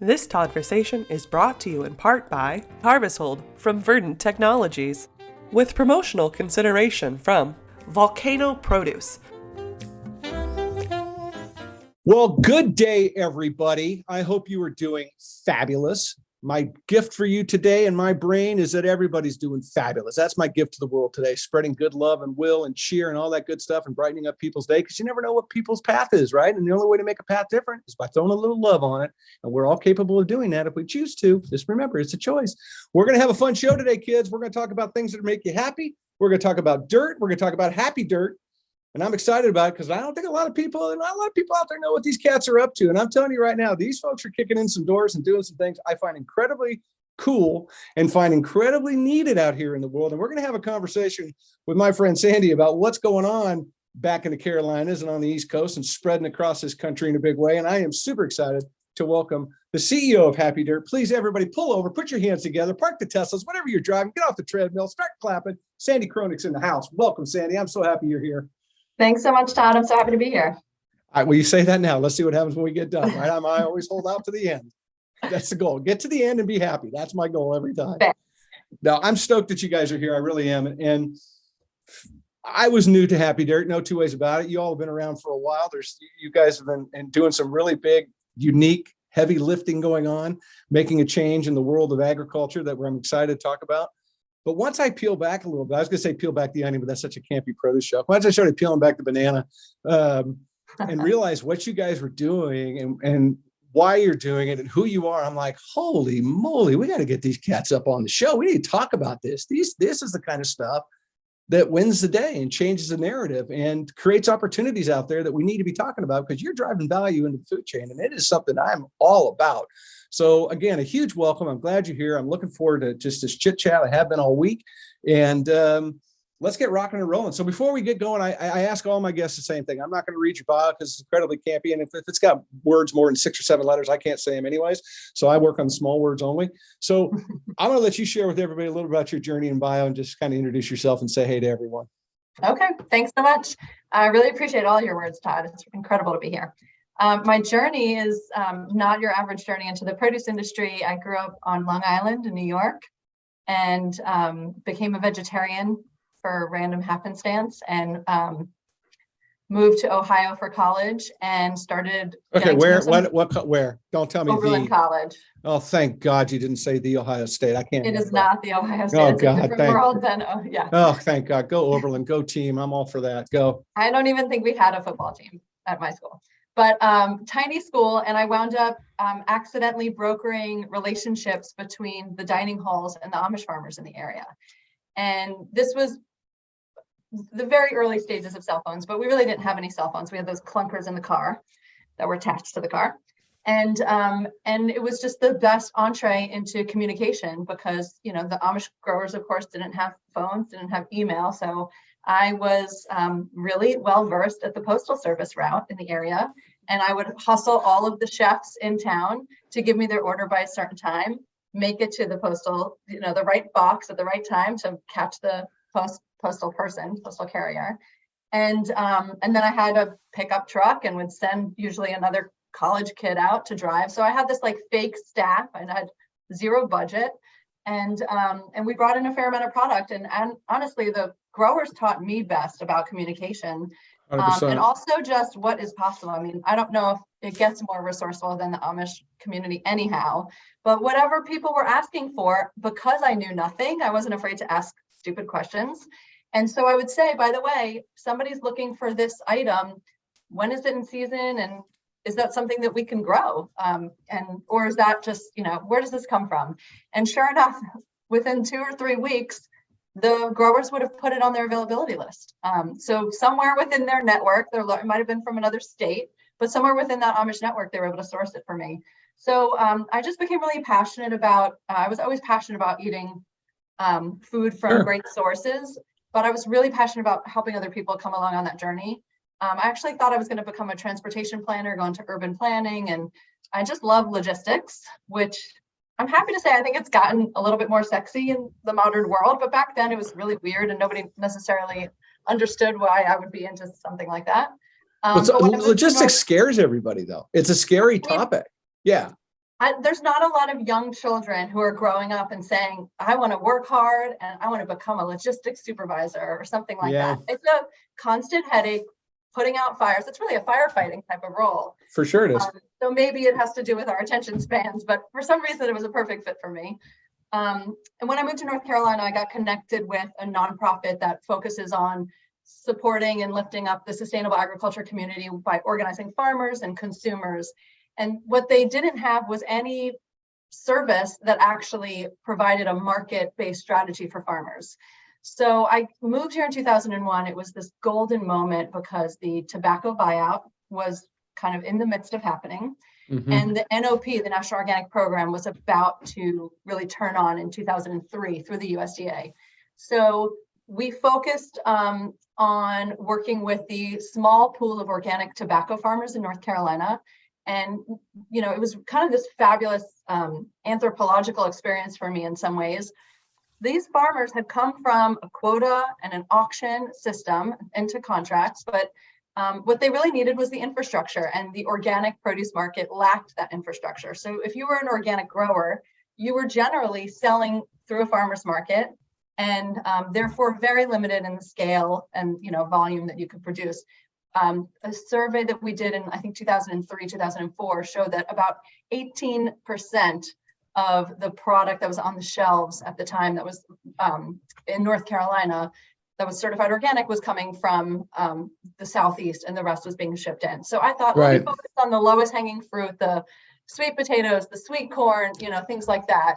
This Todd-versation is brought to you in part by Harvesthold from Verdant Technologies, with promotional consideration from Volcano Produce. Well, good day, everybody. I hope you are doing fabulous. My gift for you today in my brain is that everybody's doing fabulous. That's my gift to the world today, spreading good love and will and cheer and all that good stuff and brightening up people's day, because you never know what people's path is, right? And the only way to make a path different is by throwing a little love on it. And we're all capable of doing that if we choose to. Just remember, it's a choice. We're going to have a fun show today, kids. We're going to talk about things that make you happy. We're going to talk about dirt. We're going to talk about happy dirt. And I'm excited about it because I don't think not a lot of people out there know what these cats are up to. And I'm telling you right now, these folks are kicking in some doors and doing some things I find incredibly cool and find incredibly needed out here in the world. And we're going to have a conversation with my friend Sandi about what's going on back in the Carolinas and on the East Coast and spreading across this country in a big way. And I am super excited to welcome the CEO of Happy Dirt. Please, everybody, pull over, put your hands together, park the Teslas, whatever you're driving, get off the treadmill, start clapping. Sandi Kronick's in the house. Welcome, Sandi. I'm so happy you're here. Thanks so much, Todd. I'm so happy to be here. All right, well, you say that now. Let's see what happens when we get done, right? I always hold out to the end. That's the goal. Get to the end and be happy. That's my goal every time. Now, I'm stoked that you guys are here. I really am. And I was new to Happy Dirt, no two ways about it. You all have been around for a while. You guys have been doing some really big, unique, heavy lifting going on, making a change in the world of agriculture that I'm excited to talk about. But once I peel back a little bit, I was going to say peel back the onion, but that's such a campy produce show. Once I started peeling back the banana and realized what you guys were doing and why you're doing it and who you are, I'm like, holy moly, we got to get these cats up on the show. We need to talk about this. This is the kind of stuff that wins the day and changes the narrative and creates opportunities out there that we need to be talking about, because you're driving value into the food chain. And it is something I'm all about. So again, a huge welcome. I'm glad you're here. I'm looking forward to just this chit chat. I have been all week, and let's get rocking and rolling. So before we get going, I ask all my guests the same thing. I'm not going to read your bio because it's incredibly campy. And if it's got words more than 6 or 7 letters, I can't say them anyways. So I work on small words only. So I'm going to let you share with everybody a little about your journey and bio and just kind of introduce yourself and say hey to everyone. Okay. Thanks so much. I really appreciate all your words, Todd. It's incredible to be here. My journey is not your average journey into the produce industry. I grew up on Long Island in New York and became a vegetarian for random happenstance and moved to Ohio for college and started. Okay, where? Don't tell me. Oberlin College. Oh, thank God you didn't say the Ohio State. I can't. It is not the Ohio State. Oh, it's God, a different world than, yeah. Oh, thank God. Go Oberlin, go team. I'm all for that. Go. I don't even think we had a football team at my school. But tiny school, and I wound up accidentally brokering relationships between the dining halls and the Amish farmers in the area. And this was the very early stages of cell phones, but we really didn't have any cell phones. We had those clunkers in the car that were attached to the car. And it was just the best entree into communication because, the Amish growers, of course, didn't have phones, didn't have email. So I was really well versed at the postal service route in the area, and I would hustle all of the chefs in town to give me their order by a certain time, make it to the postal, the right box at the right time to catch the postal carrier, and then I had a pickup truck and would send usually another college kid out to drive. So I had this like fake staff and I had zero budget, and we brought in a fair amount of product, and honestly the growers taught me best about communication and also just what is possible. I mean, I don't know if it gets more resourceful than the Amish community anyhow, but whatever people were asking for, because I knew nothing, I wasn't afraid to ask stupid questions. And so I would say, by the way, somebody's looking for this item. When is it in season? And is that something that we can grow? Or is that just, where does this come from? And sure enough, within 2 or 3 weeks, the growers would have put it on their availability list. So somewhere within their network, it might have been from another state, but somewhere within that Amish network, they were able to source it for me. So I just became really passionate about, I was always passionate about eating food from great sources, but I was really passionate about helping other people come along on that journey. I actually thought I was going to become a transportation planner, go into urban planning, and I just love logistics, which I'm happy to say I think it's gotten a little bit more sexy in the modern world, but back then it was really weird and nobody necessarily understood why I would be into something like that. Logistics scares everybody though. It's a scary topic. Yeah. There's not a lot of young children who are growing up and saying, I want to work hard and I want to become a logistics supervisor or something like Yeah. that. It's a constant headache, putting out fires. It's really a firefighting type of role. For sure it is. So maybe it has to do with our attention spans, but for some reason it was a perfect fit for me. And when I moved to North Carolina, I got connected with a nonprofit that focuses on supporting and lifting up the sustainable agriculture community by organizing farmers and consumers. And what they didn't have was any service that actually provided a market-based strategy for farmers. So I moved here in 2001. It was this golden moment because the tobacco buyout was kind of in the midst of happening. Mm-hmm. And the NOP, the National Organic Program, was about to really turn on in 2003 through the USDA. So we focused on working with the small pool of organic tobacco farmers in North Carolina. And, it was kind of this fabulous anthropological experience for me in some ways. These farmers had come from a quota and an auction system into contracts, but what they really needed was the infrastructure, and the organic produce market lacked that infrastructure. So if you were an organic grower, you were generally selling through a farmer's market, and therefore very limited in the scale and volume that you could produce. A survey that we did in, I think, 2003, 2004 showed that about 18% of the product that was on the shelves at the time that was in North Carolina that was certified organic was coming from the Southeast, and the rest was being shipped in. So I thought, let me focus on the lowest hanging fruit, the sweet potatoes, the sweet corn, things like that.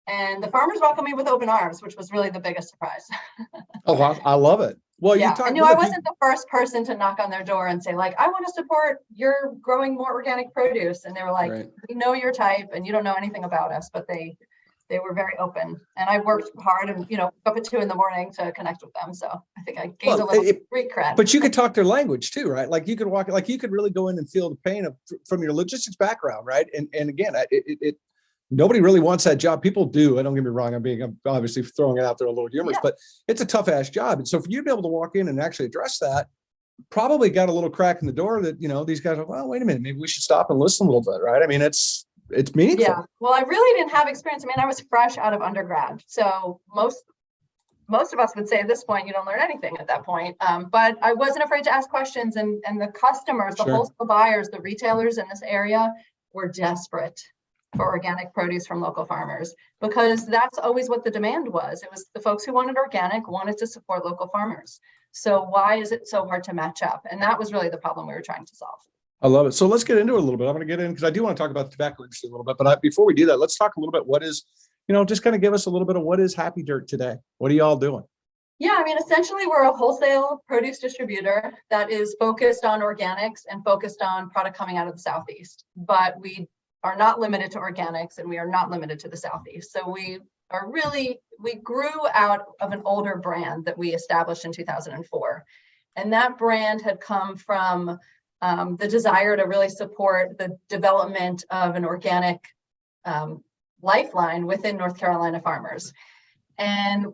And the farmers welcomed me with open arms, which was really the biggest surprise. Oh, I love it. Well, yeah, I knew I wasn't the first person to knock on their door and say, like, I want to support your growing more organic produce. And they were like, we know your type and you don't know anything about us, but they were very open. And I worked hard and, up at 2 a.m. to connect with them. So I think I gained a little street cred. But you could talk their language too, right? Like you could you could really go in and feel the pain from your logistics background, right? And again, nobody really wants that job. People do. Don't get me wrong. I'm obviously throwing it out there a little humorous, but it's a tough ass job. And so for you to be able to walk in and actually address that, probably got a little crack in the door that, these guys are, well, wait a minute, maybe we should stop and listen a little bit, right? I mean, it's meaningful. Yeah. Well, I really didn't have experience. I mean, I was fresh out of undergrad. So most of us would say at this point, you don't learn anything at that point. But I wasn't afraid to ask questions, and the customers, the wholesale buyers, the retailers in this area were desperate for organic produce from local farmers, because that's always what the demand was. It was the folks who wanted organic, wanted to support local farmers. So why is it so hard to match up? And that was really the problem we were trying to solve. I love it. So let's get into it a little bit. I'm going to get in because I do want to talk about the tobacco industry a little bit. But before we do that, let's talk a little bit. What is, just kind of give us a little bit of what is Happy Dirt today? What are y'all doing? Yeah, I mean, essentially, we're a wholesale produce distributor that is focused on organics and focused on product coming out of the Southeast. But we are not limited to organics, and we are not limited to the Southeast. So we grew out of an older brand that we established in 2004. And that brand had come from the desire to really support the development of an organic lifeline within North Carolina farmers. And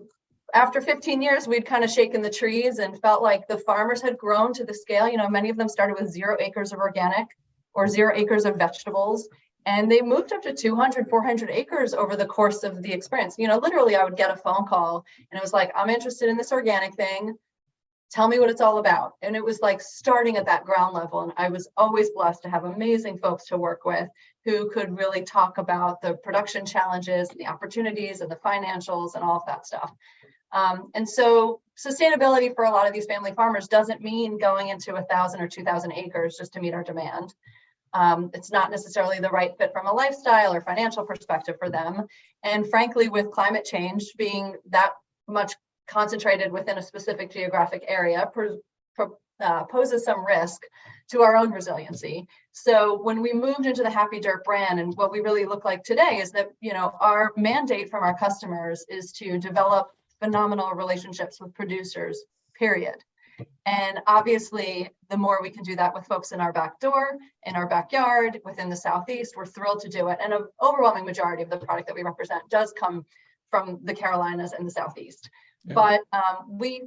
after 15 years, we'd kind of shaken the trees and felt like the farmers had grown to the scale. Many of them started with 0 acres of organic or 0 acres of vegetables. And they moved up to 200, 400 acres over the course of the experience. Literally, I would get a phone call and it was like, I'm interested in this organic thing. Tell me what it's all about. And it was like starting at that ground level. And I was always blessed to have amazing folks to work with who could really talk about the production challenges, the opportunities, and the financials and all of that stuff. And so sustainability for a lot of these family farmers doesn't mean going into 1,000 or 2,000 acres just to meet our demand. It's not necessarily the right fit from a lifestyle or financial perspective for them. And frankly, with climate change being that much concentrated within a specific geographic area, poses some risk to our own resiliency. So when we moved into the Happy Dirt brand, and what we really look like today is that, our mandate from our customers is to develop phenomenal relationships with producers, period. And obviously, the more we can do that with folks in our back door, in our backyard, within the Southeast, we're thrilled to do it. And an overwhelming majority of the product that we represent does come from the Carolinas and the Southeast. Yeah. But we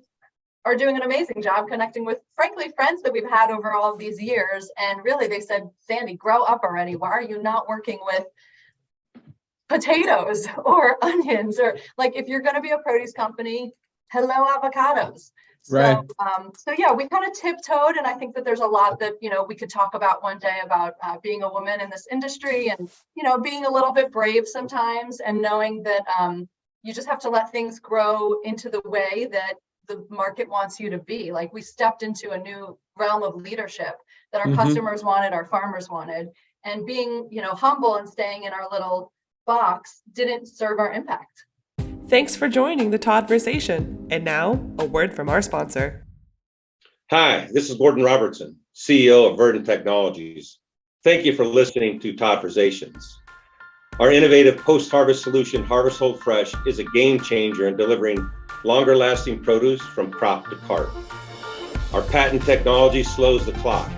are doing an amazing job connecting with, frankly, friends that we've had over all of these years. And really, they said, Sandi, grow up already. Why are you not working with potatoes or onions? Or like, if you're going to be a produce company, hello, avocados. Right. So yeah, we kind of tiptoed, and I think that there's a lot that, we could talk about one day about being a woman in this industry, and, being a little bit brave sometimes, and knowing that you just have to let things grow into the way that the market wants you to be. Like, we stepped into a new realm of leadership that our customers wanted, our farmers wanted, and being, humble and staying in our little box didn't serve our impact. Thanks for joining the Todd-versation. And now, a word from our sponsor. Hi, this is Gordon Robertson, CEO of Verdant Technologies. Thank you for listening to Todd-versations. Our innovative post-harvest solution, Harvest Hold Fresh, is a game changer in delivering longer-lasting produce from crop to cart. Our patent technology slows the clock,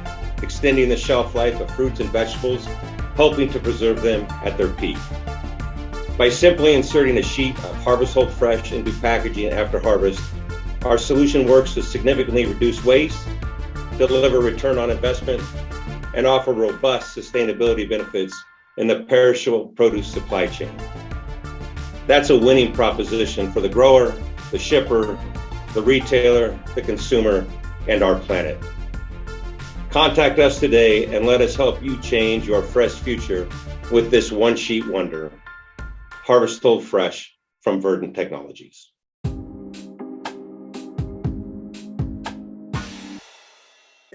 extending the shelf life of fruits and vegetables, helping to preserve them at their peak. By simply inserting a sheet of Harvest Hold Fresh into packaging after harvest, our solution works to significantly reduce waste, deliver return on investment, and offer robust sustainability benefits in the perishable produce supply chain. That's a winning proposition for the grower, the shipper, the retailer, the consumer, and our planet. Contact us today and let us help you change your fresh future with this one-sheet wonder. Harvest Hold Fresh from Verdant Technologies.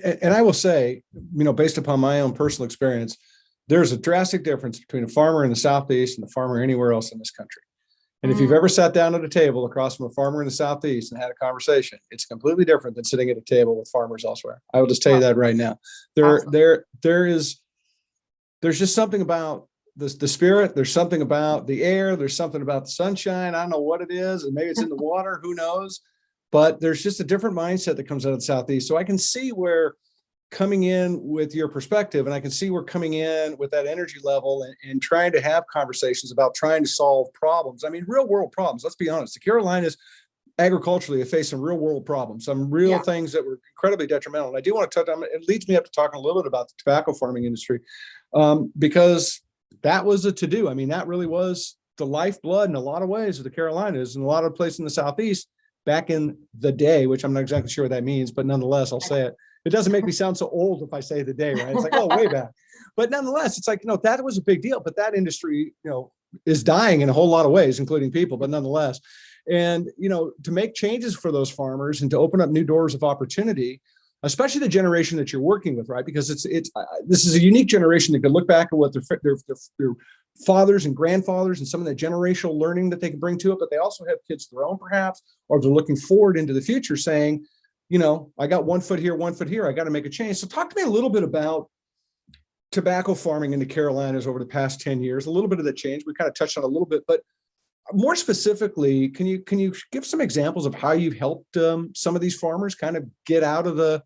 And I will say, based upon my own personal experience, there's a drastic difference between a farmer in the Southeast and a farmer anywhere else in this country. And if you've ever sat down at a table across from a farmer in the Southeast and had a conversation, it's completely different than sitting at a table with farmers elsewhere. I will just tell you that right now. There's just something about the spirit. There's something about the air. There's something about the sunshine. I don't know what it is, and maybe it's in the water. Who knows? But there's just a different mindset that comes out of the Southeast. So I can see where coming in with your perspective, and I can see we're coming in with that energy level and trying to have conversations about trying to solve problems. I mean, real world problems. Let's be honest. The Carolinas agriculturally have faced some real world problems, some real things that were incredibly detrimental. And I do want to touch on it. Leads me up to talking a little bit about the tobacco farming industry, because that was a to-do. I mean, that really was the lifeblood in a lot of ways of the Carolinas and a lot of places in the Southeast back in the day, which I'm not exactly sure what that means, but nonetheless, I'll say it. It doesn't make me sound so old if I say the day, right? It's like, oh, way back. But nonetheless, it's like, that was a big deal. But that industry, is dying in a whole lot of ways, including people, but nonetheless. And, to make changes for those farmers and to open up new doors of opportunity, especially the generation that you're working with, right? Because this is a unique generation that can look back at what their fathers and grandfathers and some of that generational learning that they can bring to it, but they also have kids of their own, perhaps, or they're looking forward into the future saying, I got 1 foot here, 1 foot here. I got to make a change. So talk to me a little bit about tobacco farming in the Carolinas over the past 10 years, a little bit of the change. We kind of touched on a little bit, but more specifically, can you give some examples of how you've helped some of these farmers kind of get out of the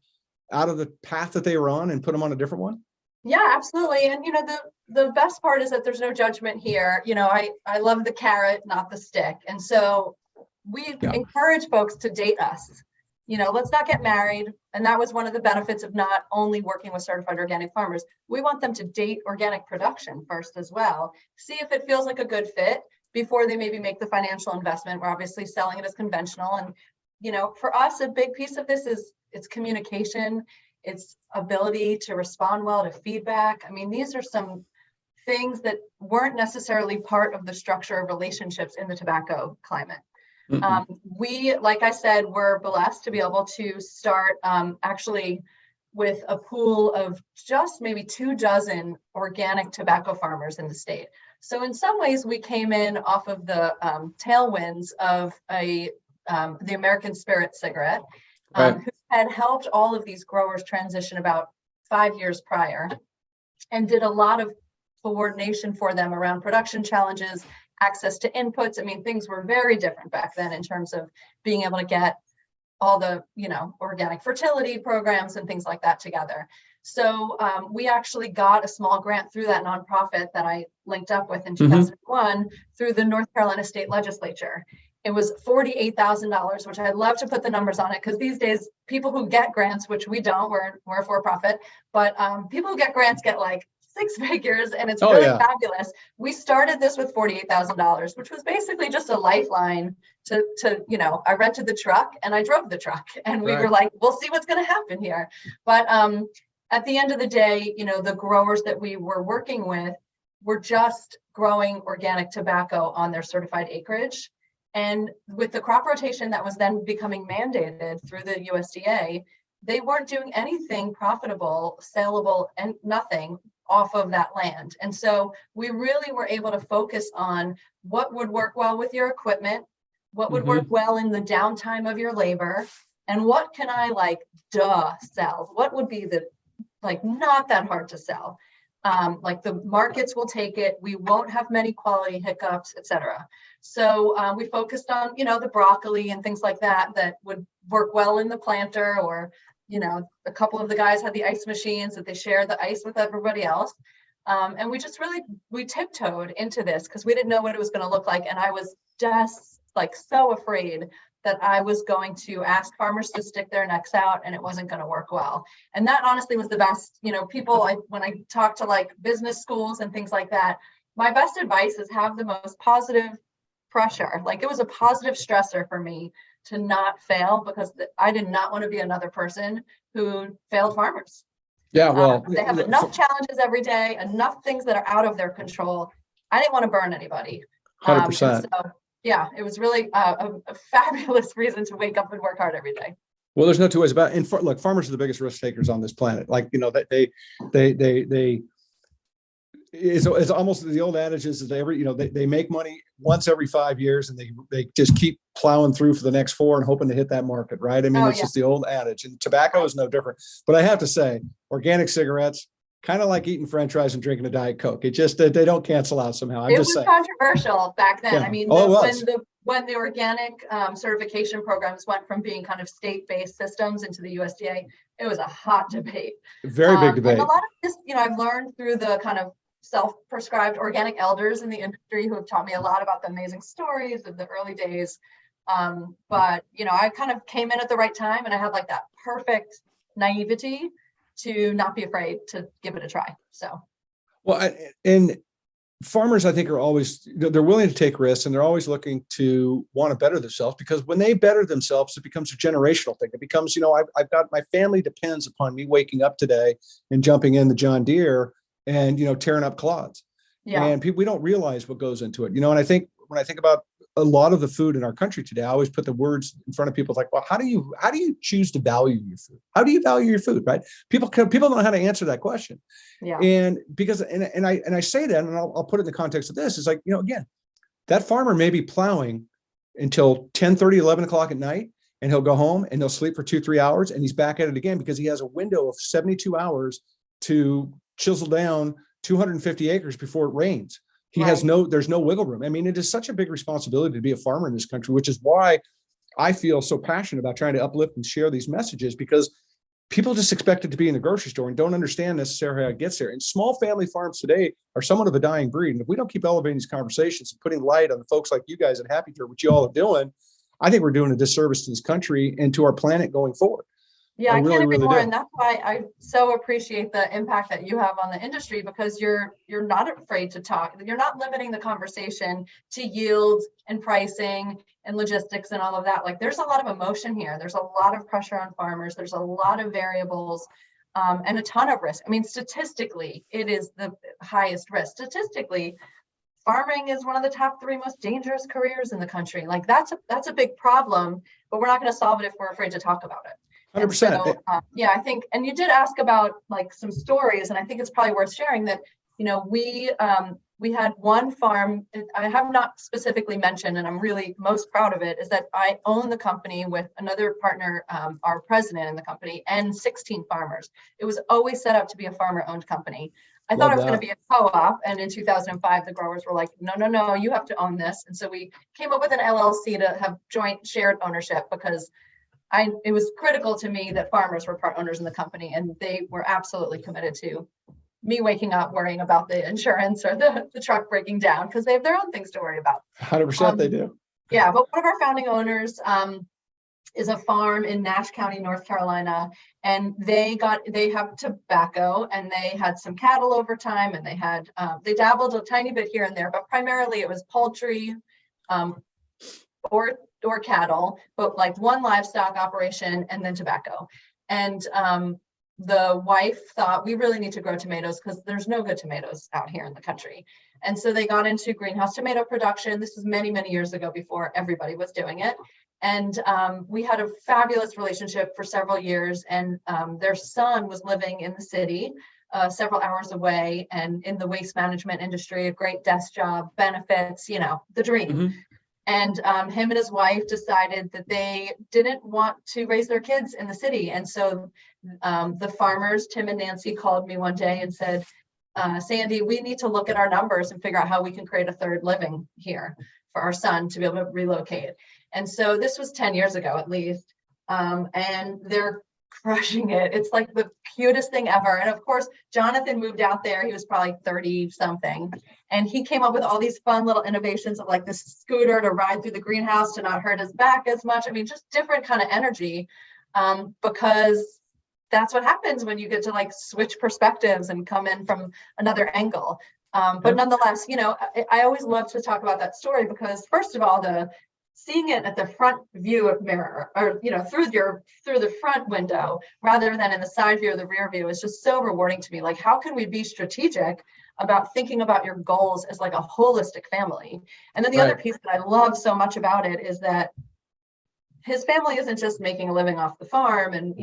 path that they were on and put them on a different one? Yeah, absolutely. And, the best part is that there's no judgment here. I love the carrot, not the stick. And so we encourage folks to date us. Let's not get married. And that was one of the benefits of not only working with certified organic farmers. We want them to date organic production first as well. See if it feels like a good fit before they maybe make the financial investment. We're obviously selling it as conventional. And, for us, a big piece of this is it's communication, it's ability to respond well to feedback. I mean, these are some things that weren't necessarily part of the structure of relationships in the tobacco climate. We, like I said, we're blessed to be able to start actually with a pool of just maybe 24 organic tobacco farmers in the state. So in some ways, we came in off of the tailwinds of the American Spirit cigarette, who had helped all of these growers transition about 5 years prior, and did a lot of coordination for them around production challenges, access to inputs. I mean, things were very different back then in terms of being able to get all the, organic fertility programs and things like that together. So we actually got a small grant through that nonprofit that I linked up with in 2001 through the North Carolina State Legislature. It was $48,000, which I'd love to put the numbers on it, because these days people who get grants, which we don't, we're a for-profit, but people who get grants get like six figures, and it's really fabulous. We started this with $48,000, which was basically just a lifeline to I rented the truck and I drove the truck, and we were like, we'll see what's going to happen here. But at the end of the day, the growers that we were working with were just growing organic tobacco on their certified acreage. And with the crop rotation that was then becoming mandated through the USDA, they weren't doing anything profitable, saleable, and nothing off of that land. And so we really were able to focus on what would work well with your equipment, what would work well in the downtime of your labor, and what can I sell? What would be the not that hard to sell? The markets will take it. We won't have many quality hiccups, etc. So we focused on, the broccoli and things like that would work well in the planter, or, a couple of the guys had the ice machines that they shared the ice with everybody else. And we just we tiptoed into this because we didn't know what it was going to look like. And I was just so afraid that I was going to ask farmers to stick their necks out and it wasn't going to work well. And that honestly was the best, people, when I talk to business schools and things like that, my best advice is have the most positive pressure. It was a positive stressor for me to not fail, because I did not want to be another person who failed farmers. Yeah, well, they have enough challenges every day, enough things that are out of their control. I didn't want to burn anybody. 100%. So, yeah, it was really a fabulous reason to wake up and work hard every day. Well, there's no two ways about it. And look, farmers are the biggest risk takers on this planet. It's almost the old adage is that they make money once every 5 years, and they just keep plowing through for the next 4 and hoping to hit that market, right? I mean, it's just the old adage, and tobacco is no different. But I have to say, organic cigarettes, kind of like eating French fries and drinking a Diet Coke. It just, they don't cancel out somehow. It was controversial back then. Yeah. I mean, when the organic certification programs went from being kind of state-based systems into the USDA, it was a hot debate. Very big debate. And a lot of this, I've learned through the kind of self-prescribed organic elders in the industry who have taught me a lot about the amazing stories of the early days. But, I kind of came in at the right time, and I had that perfect naivety to not be afraid to give it a try. So, well, and farmers, I think, are always, they're willing to take risks, and they're always looking to want to better themselves, because when they better themselves, it becomes a generational thing. It becomes, I've got, my family depends upon me waking up today and jumping in the John Deere and, tearing up clods. Yeah. And we don't realize what goes into it, and I think when I think about a lot of the food in our country today, I always put the words in front of people well, how do you choose to value your food? How do you value your food? Right? People don't know how to answer that question. Yeah. And because, and I say that, and I'll put it in the context of this, is again, that farmer may be plowing until 10:30, 11 o'clock at night, and he'll go home and he'll sleep for 2-3 hours, and he's back at it again, because he has a window of 72 hours to chisel down 250 acres before it rains. There's no wiggle room. I mean, it is such a big responsibility to be a farmer in this country, which is why I feel so passionate about trying to uplift and share these messages, because people just expect it to be in the grocery store and don't understand necessarily how it gets there. And small family farms today are somewhat of a dying breed. And if we don't keep elevating these conversations and putting light on the folks like you guys at Happy Tour, which you all are doing, I think we're doing a disservice to this country and to our planet going forward. Yeah, I can't agree more. And that's why I so appreciate the impact that you have on the industry, because you're not afraid to talk. You're not limiting the conversation to yield and pricing and logistics and all of that. There's a lot of emotion here. There's a lot of pressure on farmers. There's a lot of variables and a ton of risk. I mean, statistically, it is the highest risk. Statistically, farming is one of the top 3 most dangerous careers in the country. That's a big problem, but we're not going to solve it if we're afraid to talk about it. 100%. So, yeah, I think, and you did ask about some stories, and I think it's probably worth sharing that, we had one farm I have not specifically mentioned, and I'm really most proud of it, is that I own the company with another partner, our president in the company, and 16 farmers. It was always set up to be a farmer-owned company. I thought it was going to be a co-op, and in 2005, the growers were like, no, you have to own this. And so we came up with an LLC to have joint shared ownership, because it was critical to me that farmers were part owners in the company, and they were absolutely committed to me waking up worrying about the insurance or the truck breaking down, because they have their own things to worry about. 100% they do. Yeah, but one of our founding owners is a farm in Nash County, North Carolina, and they have tobacco, and they had some cattle over time, and they dabbled a tiny bit here and there, but primarily it was poultry, or cattle, but like one livestock operation and then tobacco. And the wife thought, we really need to grow tomatoes because there's no good tomatoes out here in the country. And so they got into greenhouse tomato production. This was many, many years ago before everybody was doing it. And we had a fabulous relationship for several years. And their son was living in the city, several hours away, and in the waste management industry, a great desk job, benefits, the dream. Mm-hmm. And him and his wife decided that they didn't want to raise their kids in the city. And so the farmers, Tim and Nancy, called me one day and said, Sandy, we need to look at our numbers and figure out how we can create a third living here for our son to be able to relocate. And so this was 10 years ago, at least. And they're crushing it. It's like the cutest thing ever. And of course, Jonathan moved out there. He was probably 30 something. And he came up with all these fun little innovations of like this scooter to ride through the greenhouse to not hurt his back as much. I mean, just different kind of energy, because that's what happens when you get to like switch perspectives and come in from another angle. But nonetheless, I always love to talk about that story because first of all, seeing it at the front view of mirror, or through the front window rather than in the side view or the rear view, is just so rewarding to me. Like, how can we be strategic about thinking about your goals as like a holistic family? And then the other piece that I love so much about it is that his family isn't just making a living off the farm and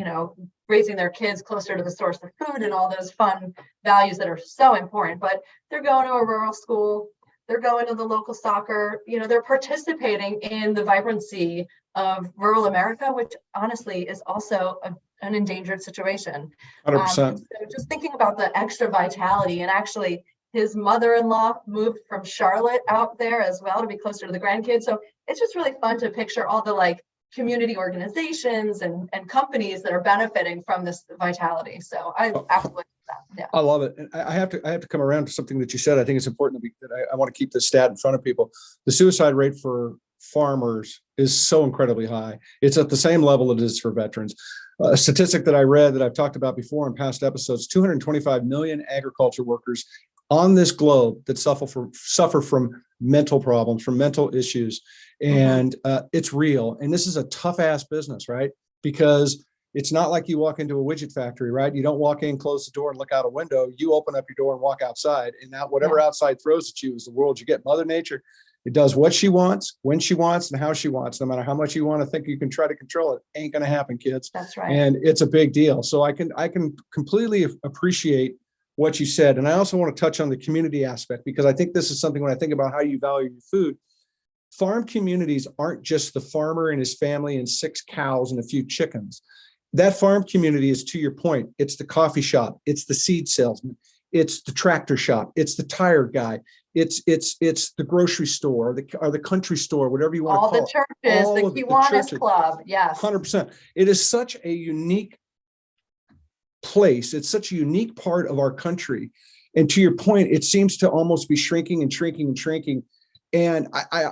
raising their kids closer to the source of food and all those fun values that are so important, but they're going to a rural school. They're going to the local soccer, they're participating in the vibrancy of rural America, which honestly is also an endangered situation. 100%. So just thinking about the extra vitality, and actually his mother-in-law moved from Charlotte out there as well to be closer to the grandkids. So it's just really fun to picture all the like community organizations and companies that are benefiting from this vitality. So I absolutely love that. Yeah. I love it. And I have to come around to something that you said. I think it's important that I want to keep this stat in front of people. The suicide rate for farmers is so incredibly high. It's at the same level it is for veterans. A statistic that I read that I've talked about before in past episodes, 225 million agriculture workers on this globe that suffer from mental problems, from mental issues. And it's real. And this is a tough ass business, right? Because it's not like you walk into a widget factory, right? You don't walk in, close the door and look out a window. You open up your door and walk outside. And now whatever outside throws at you is the world you get. Mother Nature, it does what she wants, when she wants, and how she wants. No matter how much you want to think you can try to control it, ain't going to happen, kids. That's right. And it's a big deal. So I can completely appreciate what you said. And I also want to touch on the community aspect, because I think this is something when I think about how you value your food. Farm communities aren't just the farmer and his family and 6 cows and a few chickens. That farm community is, to your point, it's the coffee shop, it's the seed salesman, it's the tractor shop, it's the tire guy, it's the grocery store or the country store, whatever you want to call it. All the churches, the Kiwanis Club, yes. 100%. It is such a unique place. It's such a unique part of our country. And to your point, it seems to almost be shrinking and shrinking and shrinking. And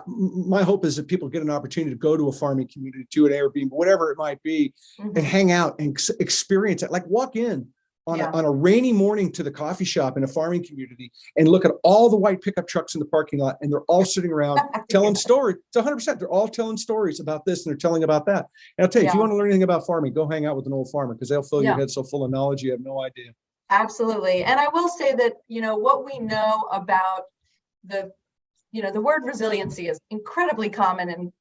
my hope is that people get an opportunity to go to a farming community, to an Airbnb, whatever it might be, and hang out and experience it. Like walk in on a rainy morning to the coffee shop in a farming community and look at all the white pickup trucks in the parking lot, and they're all sitting around telling stories. It's 100%. They're all telling stories about this and they're telling about that. And I'll tell you, if you want to learn anything about farming, go hang out with an old farmer, because they'll fill your head so full of knowledge you have no idea. Absolutely. And I will say that, what we know about the word resiliency is incredibly common and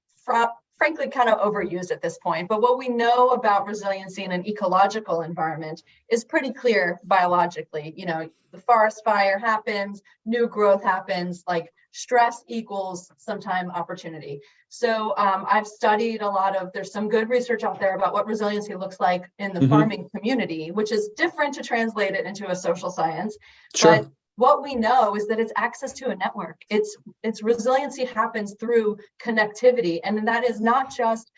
frankly kind of overused at this point. But what we know about resiliency in an ecological environment is pretty clear biologically. The forest fire happens, new growth happens, like stress equals sometime opportunity. So I've studied there's some good research out there about what resiliency looks like in the farming community, which is different to translate it into a social science. Sure. But what we know is that it's access to a network. It's resiliency happens through connectivity. And that is not just,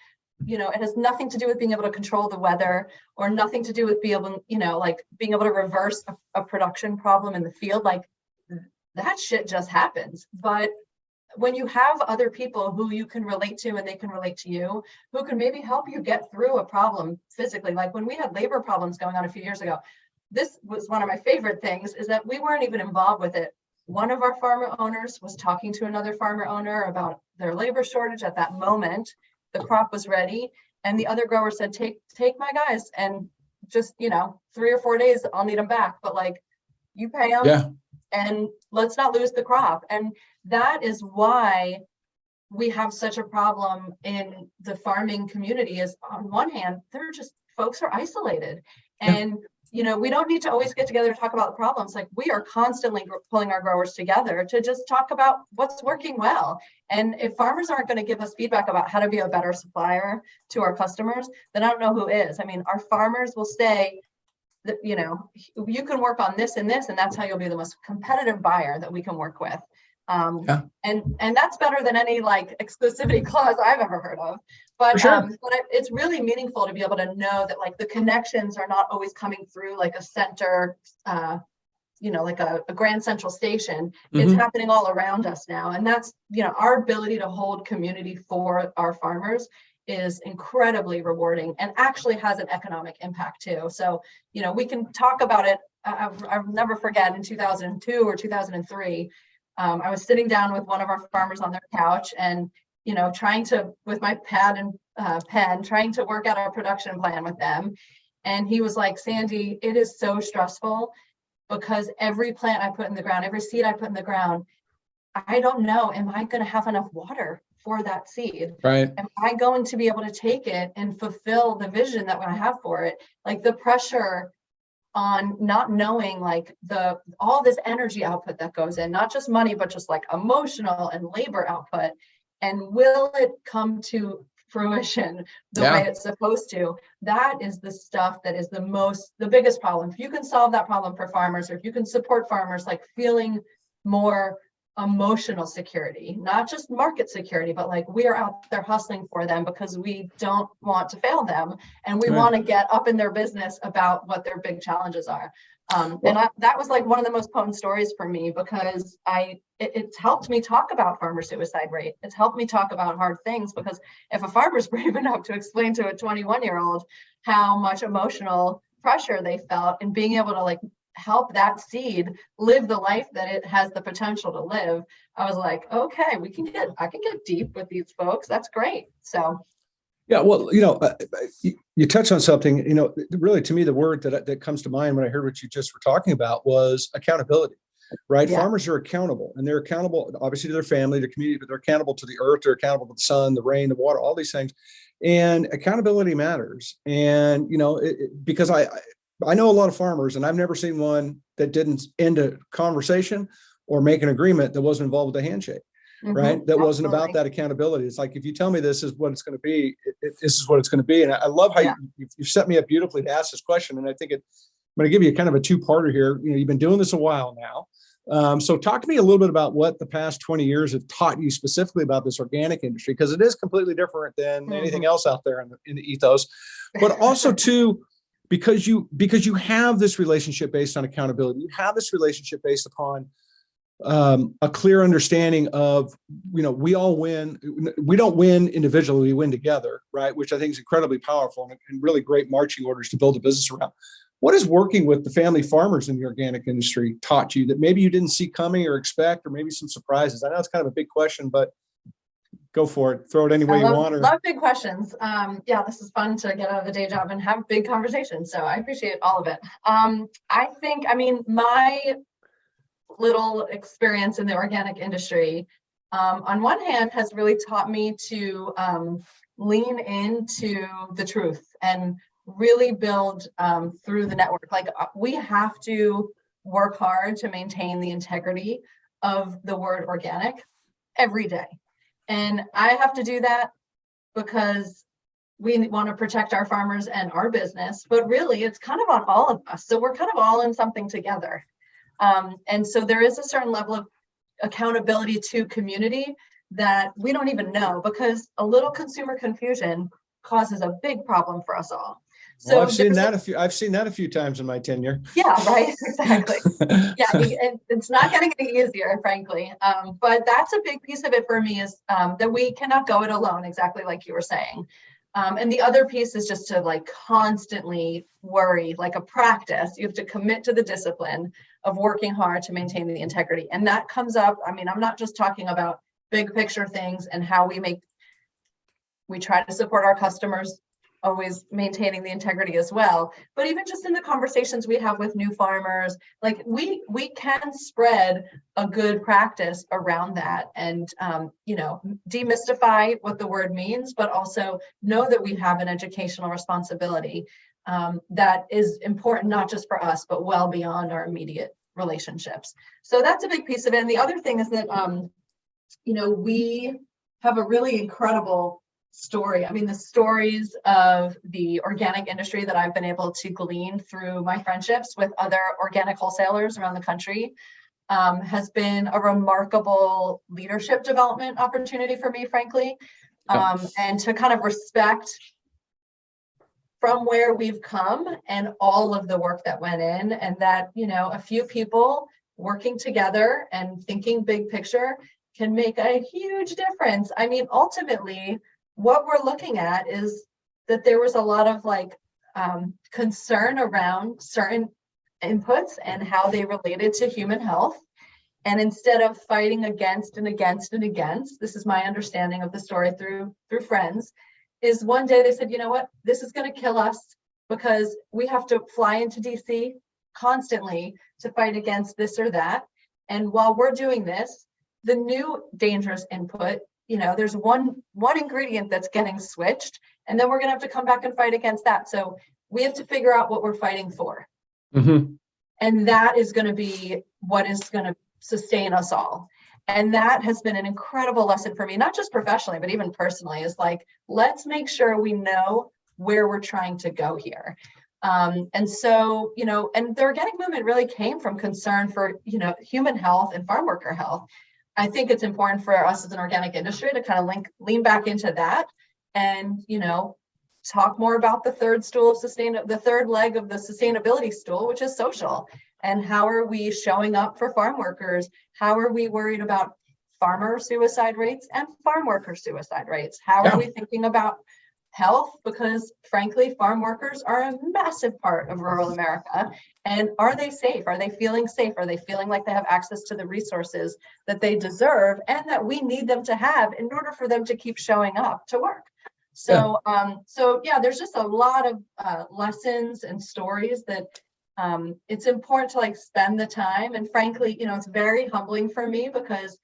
it has nothing to do with being able to control the weather, or nothing to do with being able to reverse a production problem in the field. Like that shit just happens. But when you have other people who you can relate to and they can relate to you, who can maybe help you get through a problem physically. Like when we had labor problems going on a few years ago, this was one of my favorite things, is that we weren't even involved with it. One of our farmer owners was talking to another farmer owner about their labor shortage at that moment. The crop was ready, and the other grower said, take my guys, and just, 3 or 4 days, I'll need them back. But like, you pay them, and let's not lose the crop. And that is why we have such a problem in the farming community. Is on one hand, folks are isolated, and we don't need to always get together to talk about the problems. Like, we are constantly pulling our growers together to just talk about what's working well. And if farmers aren't going to give us feedback about how to be a better supplier to our customers, then I don't know who is. I mean, our farmers will say that, you can work on this and this, and that's how you'll be the most competitive buyer that we can work with. And that's better than any like exclusivity clause I've ever heard of. But, but it's really meaningful to be able to know that like the connections are not always coming through like a center, like a Grand Central Station. It's happening all around us now. And that's, our ability to hold community for our farmers is incredibly rewarding and actually has an economic impact too. So, we can talk about it. I'll never forget in 2002 or 2003, I was sitting down with one of our farmers on their couch and, trying to, with my pad and pen, trying to work out our production plan with them. And he was like, Sandi, it is so stressful because every plant I put in the ground, every seed I put in the ground, I don't know, am I going to have enough water for that seed? Right. Am I going to be able to take it and fulfill the vision that I have for it? Like the pressure on not knowing like all this energy output that goes in, not just money, but just like emotional and labor output. And will it come to fruition the way it's supposed to? That is the stuff that is the biggest problem. If you can solve that problem for farmers, or if you can support farmers, like feeling more emotional security, not just market security, but like we are out there hustling for them because we don't want to fail them, and we want to get up in their business about what their big challenges are. That was like one of the most potent stories for me, because it's helped me talk about farmer suicide rate. It's helped me talk about hard things, because if a farmer's brave enough to explain to a 21-year-old how much emotional pressure they felt, and being able to like help that seed live the life that it has the potential to live, I was like, okay, I can get deep with these folks. That's great. So yeah, well, you touched on something, really to me, the word that comes to mind when I heard what you just were talking about was accountability, right? Yeah. Farmers are accountable, and they're accountable obviously to their family, their community, but they're accountable to the earth, they're accountable to the sun, the rain, the water, all these things. And accountability matters. And, because I know a lot of farmers, and I've never seen one that didn't end a conversation or make an agreement that wasn't involved with a handshake. Right. That wasn't about that accountability. It's like, if you tell me this is what it's going to be, this is what it's going to be. And I love how you've set me up beautifully to ask this question. And I think I'm going to give you kind of a two-parter here. You've been doing this a while now. So talk to me a little bit about what the past 20 years have taught you specifically about this organic industry, because it is completely different than anything else out there in the ethos, but also too, because you have this relationship based on accountability. You have this relationship based upon a clear understanding of, we all win. We don't win individually, we win together, right? Which I think is incredibly powerful and really great marching orders to build a business around. What has working with the family farmers in the organic industry taught you that maybe you didn't see coming or expect, or maybe some surprises? I know it's kind of a big question, but go for it. Throw it any way you want. Love big questions. This is fun to get out of the day job and have big conversations. So I appreciate all of it. My little experience in the organic industry, on one hand, has really taught me to lean into the truth and really build through the network. Like, we have to work hard to maintain the integrity of the word organic every day. And I have to do that because we want to protect our farmers and our business, but really it's kind of on all of us. So we're kind of all in something together. And so there is a certain level of accountability to community that we don't even know, because a little consumer confusion causes a big problem for us all. Well, I've seen that a few times in my tenure. Yeah, right. Exactly. Yeah, it's not getting any easier, frankly. But that's a big piece of it for me is that we cannot go it alone, exactly like you were saying. And the other piece is just to like constantly worry, like a practice. You have to commit to the discipline of working hard to maintain the integrity. And that comes up. I mean, I'm not just talking about big picture things and how we try to support our customers, always maintaining the integrity as well. But even just in the conversations we have with new farmers, like we can spread a good practice around that and, demystify what the word means, but also know that we have an educational responsibility that is important, not just for us, but well beyond our immediate relationships. So that's a big piece of it. And the other thing is that, we have a really incredible story. I mean, the stories of the organic industry that I've been able to glean through my friendships with other organic wholesalers around the country has been a remarkable leadership development opportunity for me, frankly, and to kind of respect from where we've come and all of the work that went in, and that, a few people working together and thinking big picture can make a huge difference. I mean, ultimately, what we're looking at is that there was a lot of concern around certain inputs and how they related to human health. And instead of fighting against and against and against, this is my understanding of the story through friends, is one day they said, you know what, this is going to kill us because we have to fly into DC constantly to fight against this or that. And while we're doing this, the new dangerous input, there's one ingredient that's getting switched, and then we're going to have to come back and fight against that. So we have to figure out what we're fighting for. Mm-hmm. And that is going to be what is going to sustain us all. And that has been an incredible lesson for me, not just professionally, but even personally, is like, let's make sure we know where we're trying to go here. And so, and the organic movement really came from concern for, human health and farm worker health. I think it's important for us as an organic industry to kind of lean back into that and, talk more about the third leg of the sustainability stool, which is social. And how are we showing up for farm workers? How are we worried about farmer suicide rates and farm worker suicide rates? How are we thinking about health? Because frankly, farm workers are a massive part of rural America. And are they safe? Are they feeling safe? Are they feeling like they have access to the resources that they deserve and that we need them to have in order for them to keep showing up to work? So, there's just a lot of lessons and stories that it's important to spend the time. And frankly, it's very humbling for me because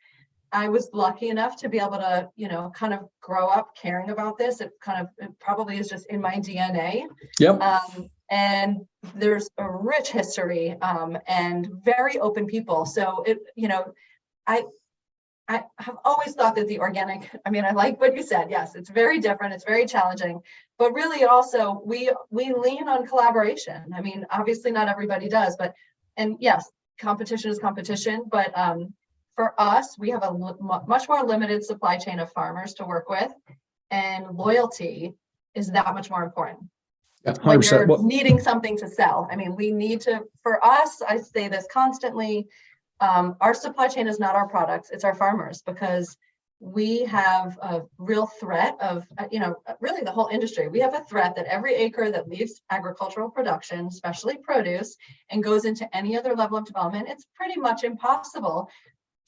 I was lucky enough to be able to, kind of grow up caring about this. It probably is just in my DNA. Yep. And there's a rich history and very open people. So I have always thought that the organic, I like what you said. Yes, it's very different. It's very challenging, but really also we lean on collaboration. Obviously not everybody does, and yes, competition is competition, but for us, we have a much more limited supply chain of farmers to work with, and loyalty is that much more important. Yeah, when you're needing something to sell. We need to, for us, I say this constantly, our supply chain is not our products, it's our farmers, because we have a real threat of, really the whole industry. We have a threat that every acre that leaves agricultural production, especially produce, and goes into any other level of development, it's pretty much impossible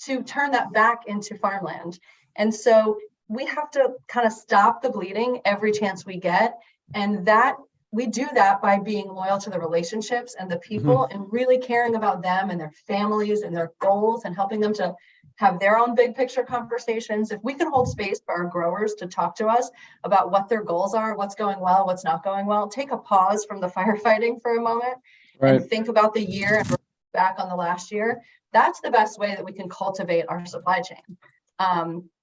to turn that back into farmland. And so we have to kind of stop the bleeding every chance we get. And that we do that by being loyal to the relationships and the people and really caring about them and their families and their goals and helping them to have their own big picture conversations. If we can hold space for our growers to talk to us about what their goals are, what's going well, what's not going well, take a pause from the firefighting for a moment and think about the year and back on the last year. That's the best way that we can cultivate our supply chain.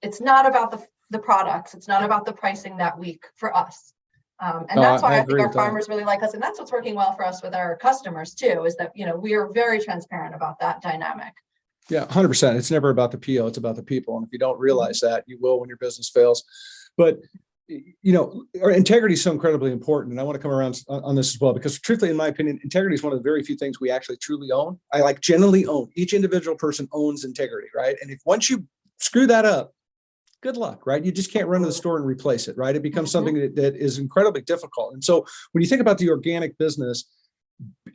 It's not about the products. It's not about the pricing that week for us. And that's why I think our farmers really like us. And that's what's working well for us with our customers too, is that, we are very transparent about that dynamic. Yeah, 100%. It's never about the PO, it's about the people. And if you don't realize that, you will when your business fails. But our integrity is so incredibly important. And I want to come around on this as well, because truthfully, in my opinion, integrity is one of the very few things we actually truly own. Generally own. Each individual person owns integrity, right? And if once you screw that up, good luck, right? You just can't run to the store and replace it, right? It becomes something that is incredibly difficult. And so when you think about the organic business,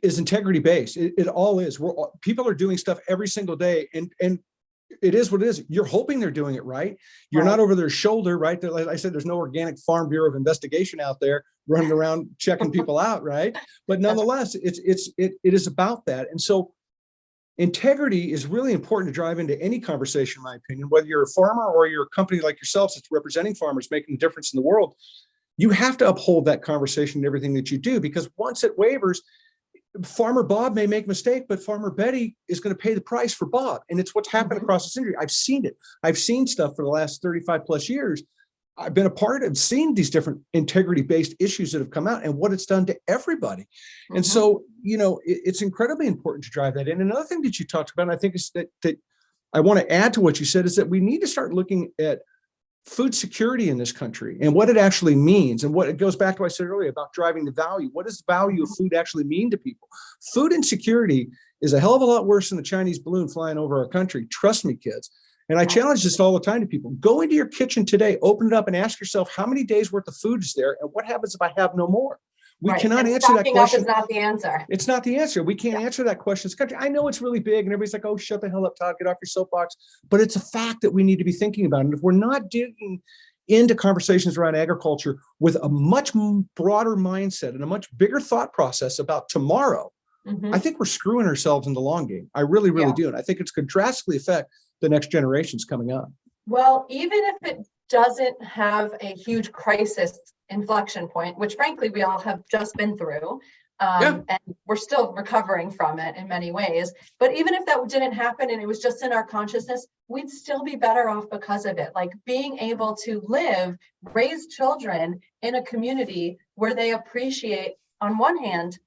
is integrity based. It all is. People are doing stuff every single day, and it is what it is. You're hoping they're doing it right. You're not over their shoulder, right? Like I said, there's no Organic Farm Bureau of Investigation out there running around checking people out, right? But nonetheless, it is about that. And so integrity is really important to drive into any conversation, in my opinion, whether you're a farmer or you're a company like yourselves that's representing farmers, making a difference in the world. You have to uphold that conversation in everything that you do, because once it wavers, Farmer Bob may make a mistake, but Farmer Betty is going to pay the price for Bob. And it's what's happened across this industry. I've seen it. I've seen stuff for the last 35 plus years. I've been a part of seeing these different integrity-based issues that have come out and what it's done to everybody. And so, it's incredibly important to drive that in. Another thing that you talked about, and I think is that I want to add to what you said, is that we need to start looking at food security in this country and what it actually means. And what it goes back to what I said earlier about driving the value. What does the value of food actually mean to people? Food insecurity is a hell of a lot worse than the Chinese balloon flying over our country. Trust me, kids. And I challenge this all the time to people. Go into your kitchen today, open it up and ask yourself, how many days worth of food is there? And what happens if I have no more? We cannot answer that question. Is not the answer. It's not the answer. We can't answer that question. I know it's really big and everybody's like, oh, shut the hell up, Todd, get off your soapbox. But it's a fact that we need to be thinking about. And if we're not digging into conversations around agriculture with a much broader mindset and a much bigger thought process about tomorrow, I think we're screwing ourselves in the long game. I really, really do. And I think it's going to drastically affect the next generations coming up. Well, even if it doesn't have a huge crisis inflection point, which frankly we all have just been through, and we're still recovering from it in many ways. But even if that didn't happen and it was just in our consciousness, we'd still be better off because of it. Like being able to raise children in a community where they appreciate, on one hand,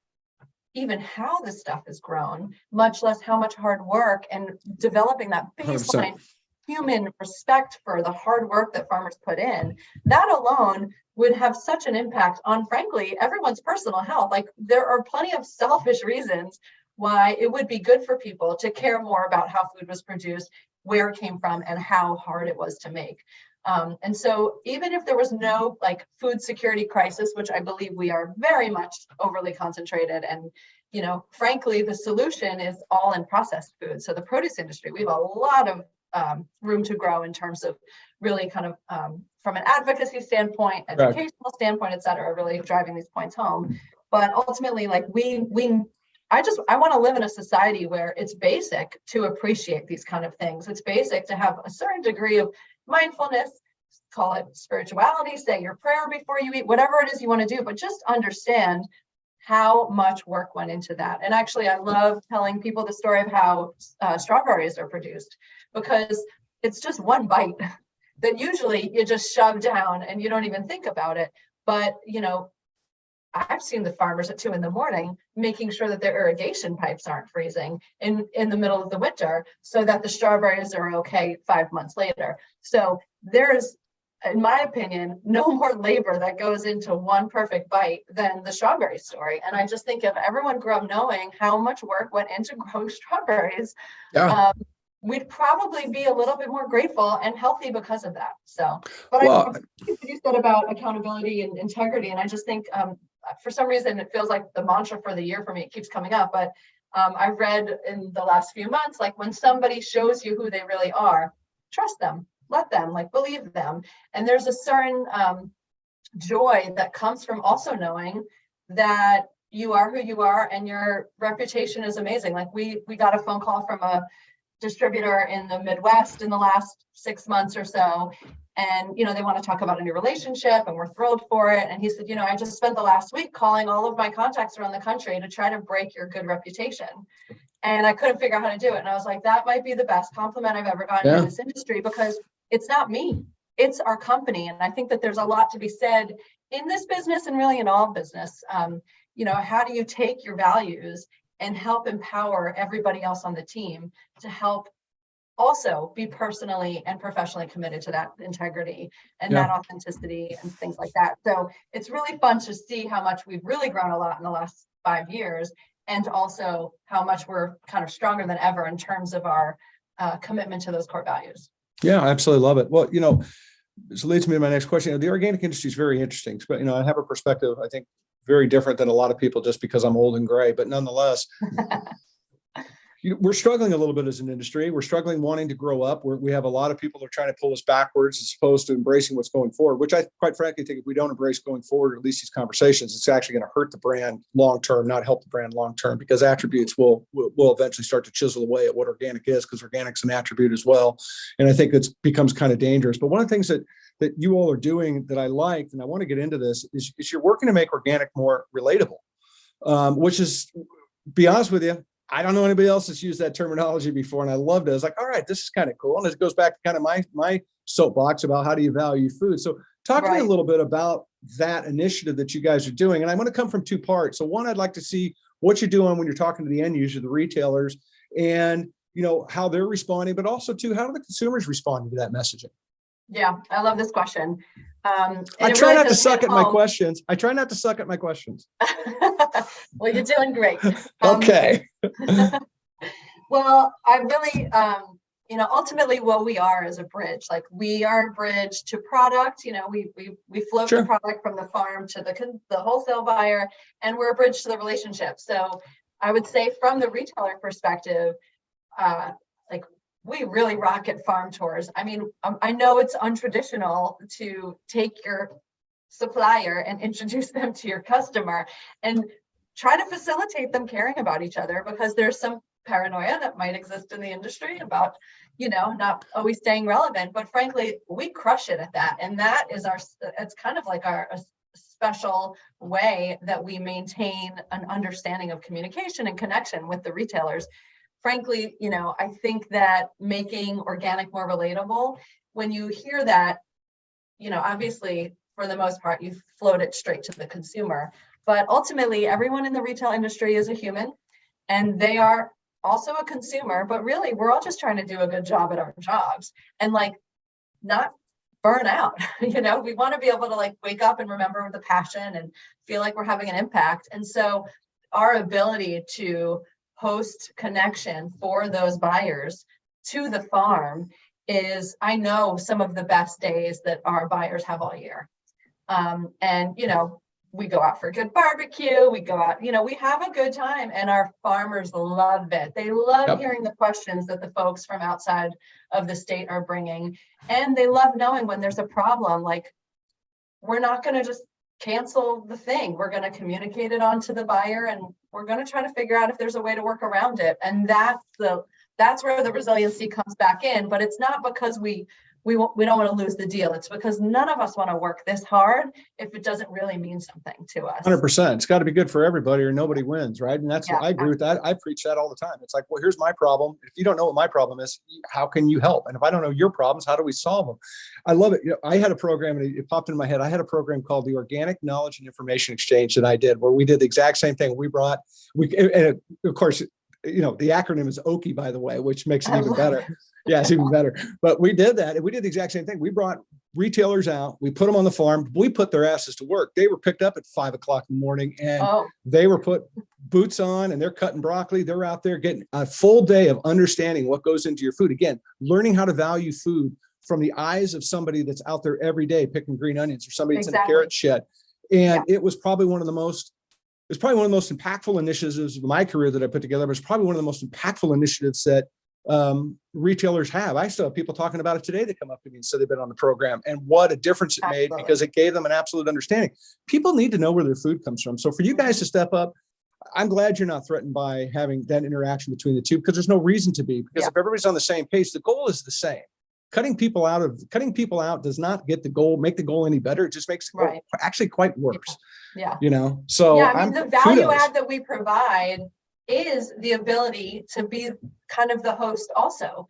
even how the stuff is grown, much less how much hard work, and developing that baseline 100%. Human respect for the hard work that farmers put in. That alone would have such an impact on, frankly, everyone's personal health. Like there are plenty of selfish reasons why it would be good for people to care more about how food was produced, where it came from, and how hard it was to make. And so even if there was no food security crisis, which I believe we are very much overly concentrated, and frankly, the solution is all in processed food. So the produce industry, we have a lot of room to grow in terms of really kind of from an advocacy standpoint, educational standpoint, et cetera, really driving these points home. But ultimately, I want to live in a society where it's basic to appreciate these kind of things. It's basic to have a certain degree of mindfulness, call it spirituality, say your prayer before you eat, whatever it is you want to do, but just understand how much work went into that. And actually, I love telling people the story of how strawberries are produced, because it's just one bite that usually you just shove down and you don't even think about it. But, I've seen the farmers at 2 a.m. making sure that their irrigation pipes aren't freezing in the middle of the winter so that the strawberries are okay 5 months later. So there's, in my opinion, no more labor that goes into one perfect bite than the strawberry story. And I just think if everyone grew up knowing how much work went into growing strawberries, we'd probably be a little bit more grateful and healthy because of that. So, but I think you said about accountability and integrity, and I just think for some reason it feels like the mantra for the year for me. It keeps coming up, but I've read in the last few months, when somebody shows you who they really are, trust them. Let them, believe them. And there's a certain joy that comes from also knowing that you are who you are and your reputation is amazing. We got a phone call from a distributor in the Midwest in the last 6 months or so. And, they want to talk about a new relationship and we're thrilled for it. And he said, I just spent the last week calling all of my contacts around the country to try to break your good reputation. And I couldn't figure out how to do it. And I was like, that might be the best compliment I've ever gotten in this industry, because it's not me, it's our company. And I think that there's a lot to be said in this business and really in all business. How do you take your values and help empower everybody else on the team to help also be personally and professionally committed to that integrity and that authenticity and things like that. So it's really fun to see how much we've really grown a lot in the last 5 years, and also how much we're kind of stronger than ever in terms of our commitment to those core values. Yeah, I absolutely love it. Well, this leads me to my next question. The organic industry is very interesting, but I have a perspective, I think, very different than a lot of people just because I'm old and gray, but nonetheless, we're struggling a little bit as an industry. We're struggling wanting to grow up. We have a lot of people that are trying to pull us backwards as opposed to embracing what's going forward, which I quite frankly think if we don't embrace going forward, or at least these conversations, it's actually going to hurt the brand long-term, not help the brand long-term, because attributes will eventually start to chisel away at what organic is, because organic's an attribute as well. And I think it becomes kind of dangerous. But one of the things that you all are doing that I like, and I want to get into this, is you're working to make organic more relatable, which is, be honest with you, I don't know anybody else that's used that terminology before. And I loved it. I was like, all right, this is kind of cool. And it goes back to kind of my soapbox about how do you value food. So talk to me a little bit about that initiative that you guys are doing. And I'm going to come from two parts. So one, I'd like to see what you're doing when you're talking to the end user, the retailers, and how they're responding, but also too, how do the consumers respond to that messaging? Yeah, I love this question. I try not to suck at my questions. Well, you're doing great. Okay. Well, I really, ultimately what we are is a bridge. Like, we are a bridge to product. We float the product from the farm to the wholesale buyer, and we're a bridge to the relationship. So I would say from the retailer perspective, we really rock at farm tours. I mean, I know it's untraditional to take your supplier and introduce them to your customer and try to facilitate them caring about each other, because there's some paranoia that might exist in the industry about, not always staying relevant. But frankly, we crush it at that. And that is it's kind of like a special way that we maintain an understanding of communication and connection with the retailers. Frankly, I think that making organic more relatable, when you hear that, obviously, for the most part, you float it straight to the consumer. But ultimately, everyone in the retail industry is a human, and they are also a consumer. But really, we're all just trying to do a good job at our jobs and not burn out. We want to be able to wake up and remember the passion and feel like we're having an impact. And so our ability to host connection for those buyers to the farm is, I know, some of the best days that our buyers have all year. And we go out for a good barbecue, we go out, we have a good time, and our farmers love it. They love hearing the questions that the folks from outside of the state are bringing. And they love knowing when there's a problem, we're not going to just cancel the thing. We're going to communicate it on to the buyer, and we're going to try to figure out if there's a way to work around it. And that's where the resiliency comes back in. But it's not because we don't want to lose the deal. It's because none of us want to work this hard if it doesn't really mean something to us. 100%. It's got to be good for everybody or nobody wins, right? And that's I agree with that. I preach that all the time. It's like, well, here's my problem. If you don't know what my problem is, how can you help? And if I don't know your problems, how do we solve them? I love it. I had a program, and it popped in my head. I had a program called the Organic Knowledge and Information Exchange that I did, where we did the exact same thing. And of course, the acronym is OKI, by the way, which makes it even better. Yeah, it's even better. But we did that. And we did the exact same thing. We brought retailers out. We put them on the farm. We put their asses to work. They were picked up at 5 o'clock in the morning, and they were put boots on, and they're cutting broccoli. They're out there getting a full day of understanding what goes into your food. Again, learning how to value food from the eyes of somebody that's out there every day picking green onions, or somebody that's in a carrot shed. And it was probably one of the most impactful initiatives of my career that I put together. But it's probably one of the most impactful initiatives that retailers have. I still have people talking about it today that come up to me and say they've been on the program, and what a difference it made, because it gave them an absolute understanding. People need to know where their food comes from. So for you guys to step up, I'm glad you're not threatened by having that interaction between the two, because there's no reason to be, because if everybody's on the same page, the goal is the same. Cutting people out does not make the goal any better. It just makes it actually quite worse. So the value add that we provide is the ability to be kind of the host also.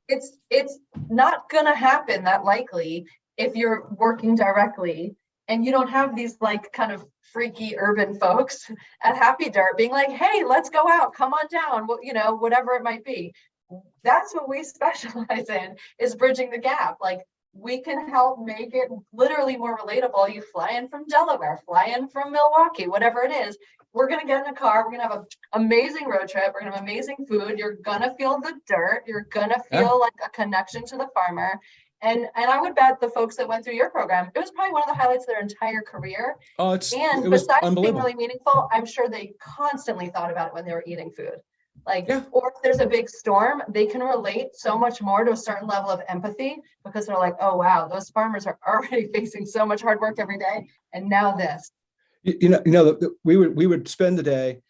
It's not going to happen that likely if you're working directly and you don't have these kind of freaky urban folks at Happy Dirt being like, hey, let's go out, come on down, whatever it might be. that's what we specialize in, is bridging the gap. Like, we can help make it literally more relatable. You fly in from Delaware, fly in from Milwaukee, whatever it is. We're going to get in a car. We're going to have an amazing road trip. We're going to have amazing food. You're going to feel the dirt. You're going to feel like a connection to the farmer. And I would bet the folks that went through your program, it was probably one of the highlights of their entire career. Oh, and besides being really meaningful, I'm sure they constantly thought about it when they were eating food. Like, or if there's a big storm, they can relate so much more to a certain level of empathy, because they're like, oh, wow, those farmers are already facing so much hard work every day. And now this. We would spend the day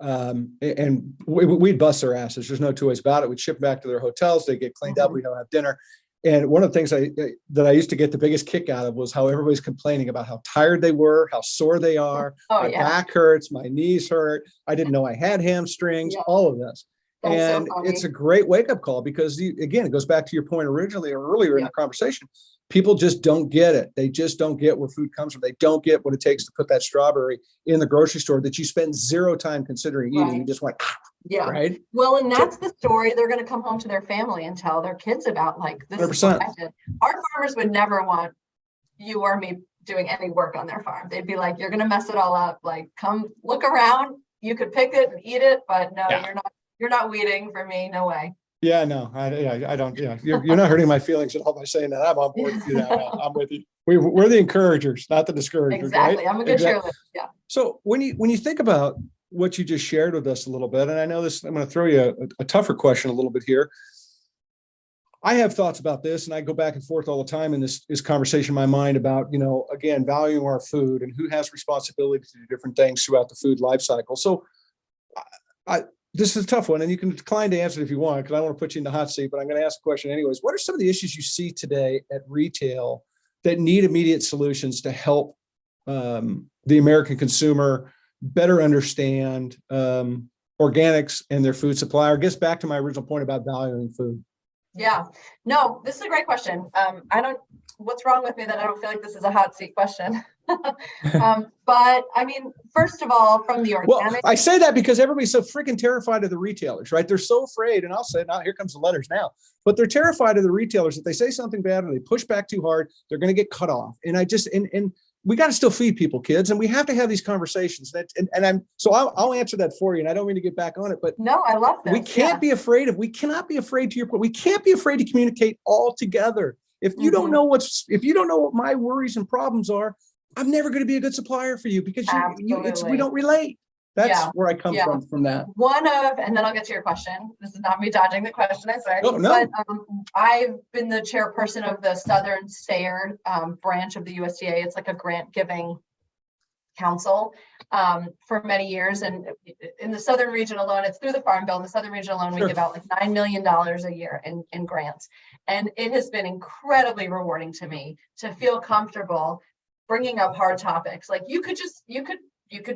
and we'd bust their asses. There's no two ways about it. We'd ship back to their hotels. They get cleaned up. We don't have dinner. And one of the things that I used to get the biggest kick out of was how everybody's complaining about how tired they were, how sore they are. My back hurts, my knees hurt. I didn't know I had hamstrings, all of this. And it's a great wake-up call, because again, it goes back to your point earlier in the conversation. People just don't get it. They just don't get where food comes from. They don't get what it takes to put that strawberry in the grocery store that you spend zero time considering eating. You just went, right? Well, and that's the story they're going to come home to their family and tell their kids about. Like, this 100%. Is what I did. Our farmers would never want you or me doing any work on their farm. They'd be like, you're going to mess it all up. Like, come look around. You could pick it and eat it, but no, you're not weeding for me. No way. Yeah, no, I don't. You're not hurting my feelings at all by saying that. I'm on board with you now. I'm with you. We're the encouragers, not the discouragers. Exactly. Right? I'm a good cheerleader. Yeah. So when you think about what you just shared with us a little bit, and I know this, I'm going to throw you a tougher question a little bit here. I have thoughts about this, and I go back and forth all the time in this conversation in my mind about, again, valuing our food and who has responsibility to do different things throughout the food life cycle. So this is a tough one, and you can decline to answer it if you want, because I don't want to put you in the hot seat, but I'm going to ask a question anyways. What are some of the issues you see today at retail that need immediate solutions to help the American consumer better understand organics and their food supply? Or gets back to my original point about valuing food. Yeah, no, this is a great question. What's wrong with me that I don't feel like this is a hot seat question? But I mean, first of all, from the organic. Well, I say that because everybody's so freaking terrified of the retailers, right? They're so afraid, and I'll say, now here comes the letters now, but they're terrified of the retailers. If they say something bad or they push back too hard, they're going to get cut off. And and we got to still feed people, kids, and we have to have these conversations. I'll answer that for you, and I don't mean to get back on it, but no, I love this. We cannot be afraid to your point. We can't be afraid to communicate all together. If you don't know what my worries and problems are, I'm never going to be a good supplier for you, because we don't relate. That's where I come from that. And then I'll get to your question. This is not me dodging the question, I swear. Oh, no. But I've been the chairperson of the Southern SARE branch of the USDA. It's like a grant giving council for many years. And in the Southern region alone, it's through the Farm Bill. In the Southern region alone, we give out like $9 million a year in grants. And it has been incredibly rewarding to me to feel comfortable bringing up hard topics. Like, you could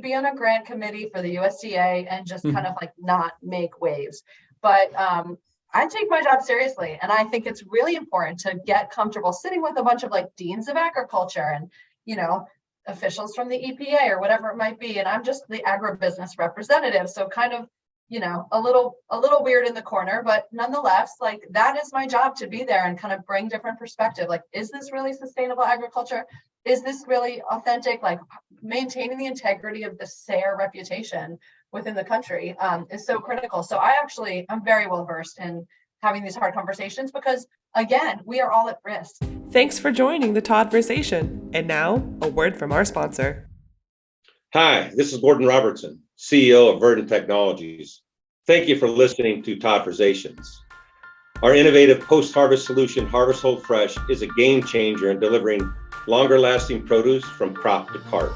be on a grant committee for the USDA and just kind of like not make waves. But I take my job seriously. And I think it's really important to get comfortable sitting with a bunch of like deans of agriculture and, officials from the EPA or whatever it might be. And I'm just the agribusiness representative. So kind of, a little weird in the corner, but nonetheless, like, that is my job, to be there and kind of bring different perspective. Like, is this really sustainable agriculture? Is this really authentic? Like, maintaining the integrity of the SARE reputation within the country is so critical. So I'm very well versed in having these hard conversations, because again, we are all at risk. Thanks for joining the Todd-versation. And now, a word from our sponsor. Hi, this is Gordon Robertson, CEO of Verdant Technologies. Thank you for listening to Todd-versations. Our innovative post-harvest solution, Harvest Hold Fresh, is a game changer in delivering longer lasting produce from crop to cart.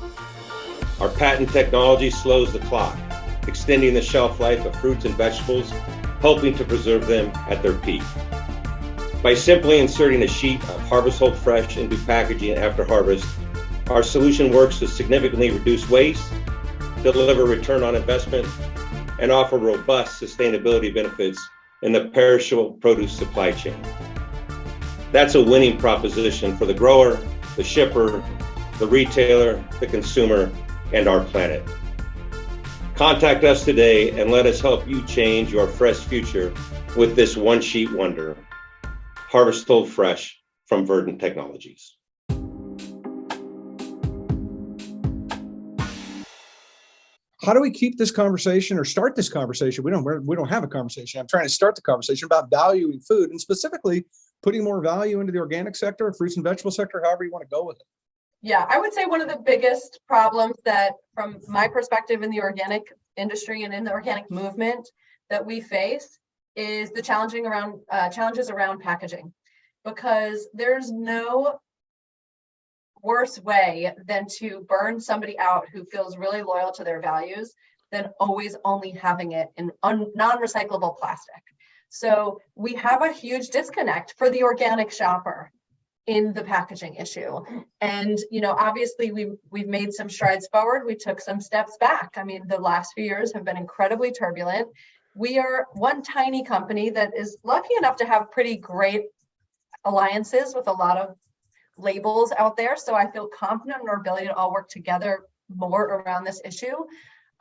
Our patent technology slows the clock, extending the shelf life of fruits and vegetables, helping to preserve them at their peak. By simply inserting a sheet of Harvest Hold Fresh into packaging after harvest, our solution works to significantly reduce waste, deliver return on investment, and offer robust sustainability benefits in the perishable produce supply chain. That's a winning proposition for the grower, the shipper, the retailer, the consumer, and our planet. Contact us today and let us help you change your fresh future with this one sheet wonder, Harvest Hold Fresh from Verdant Technologies. How do we keep this conversation or start this conversation? We don't have a conversation. I'm trying to start the conversation about valuing food and specifically putting more value into the organic sector, fruits and vegetable sector, however you want to go with it. Yeah, I would say one of the biggest problems that, from my perspective in the organic industry and in the organic movement, that we face is the challenges around packaging, because there's no worse way than to burn somebody out who feels really loyal to their values than always only having it in non-recyclable plastic. So we have a huge disconnect for the organic shopper in the packaging issue. And, obviously we've made some strides forward. We took some steps back. I mean, the last few years have been incredibly turbulent. We are one tiny company that is lucky enough to have pretty great alliances with a lot of labels out there. So I feel confident in our ability to all work together more around this issue.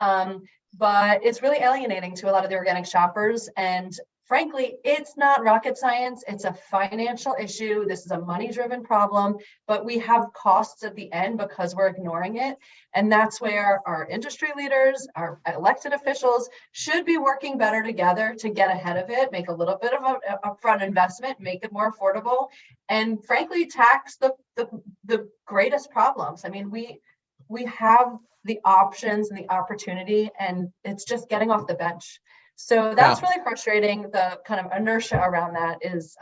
But it's really alienating to a lot of the organic shoppers. And frankly, it's not rocket science. It's a financial issue. This is a money-driven problem, but we have costs at the end because we're ignoring it. And that's where our industry leaders, our elected officials should be working better together to get ahead of it, make a little bit of a upfront investment, make it more affordable, and frankly, tax the greatest problems. I mean, we have the options and the opportunity, and it's just getting off the bench. So that's really frustrating. The kind of inertia around that is,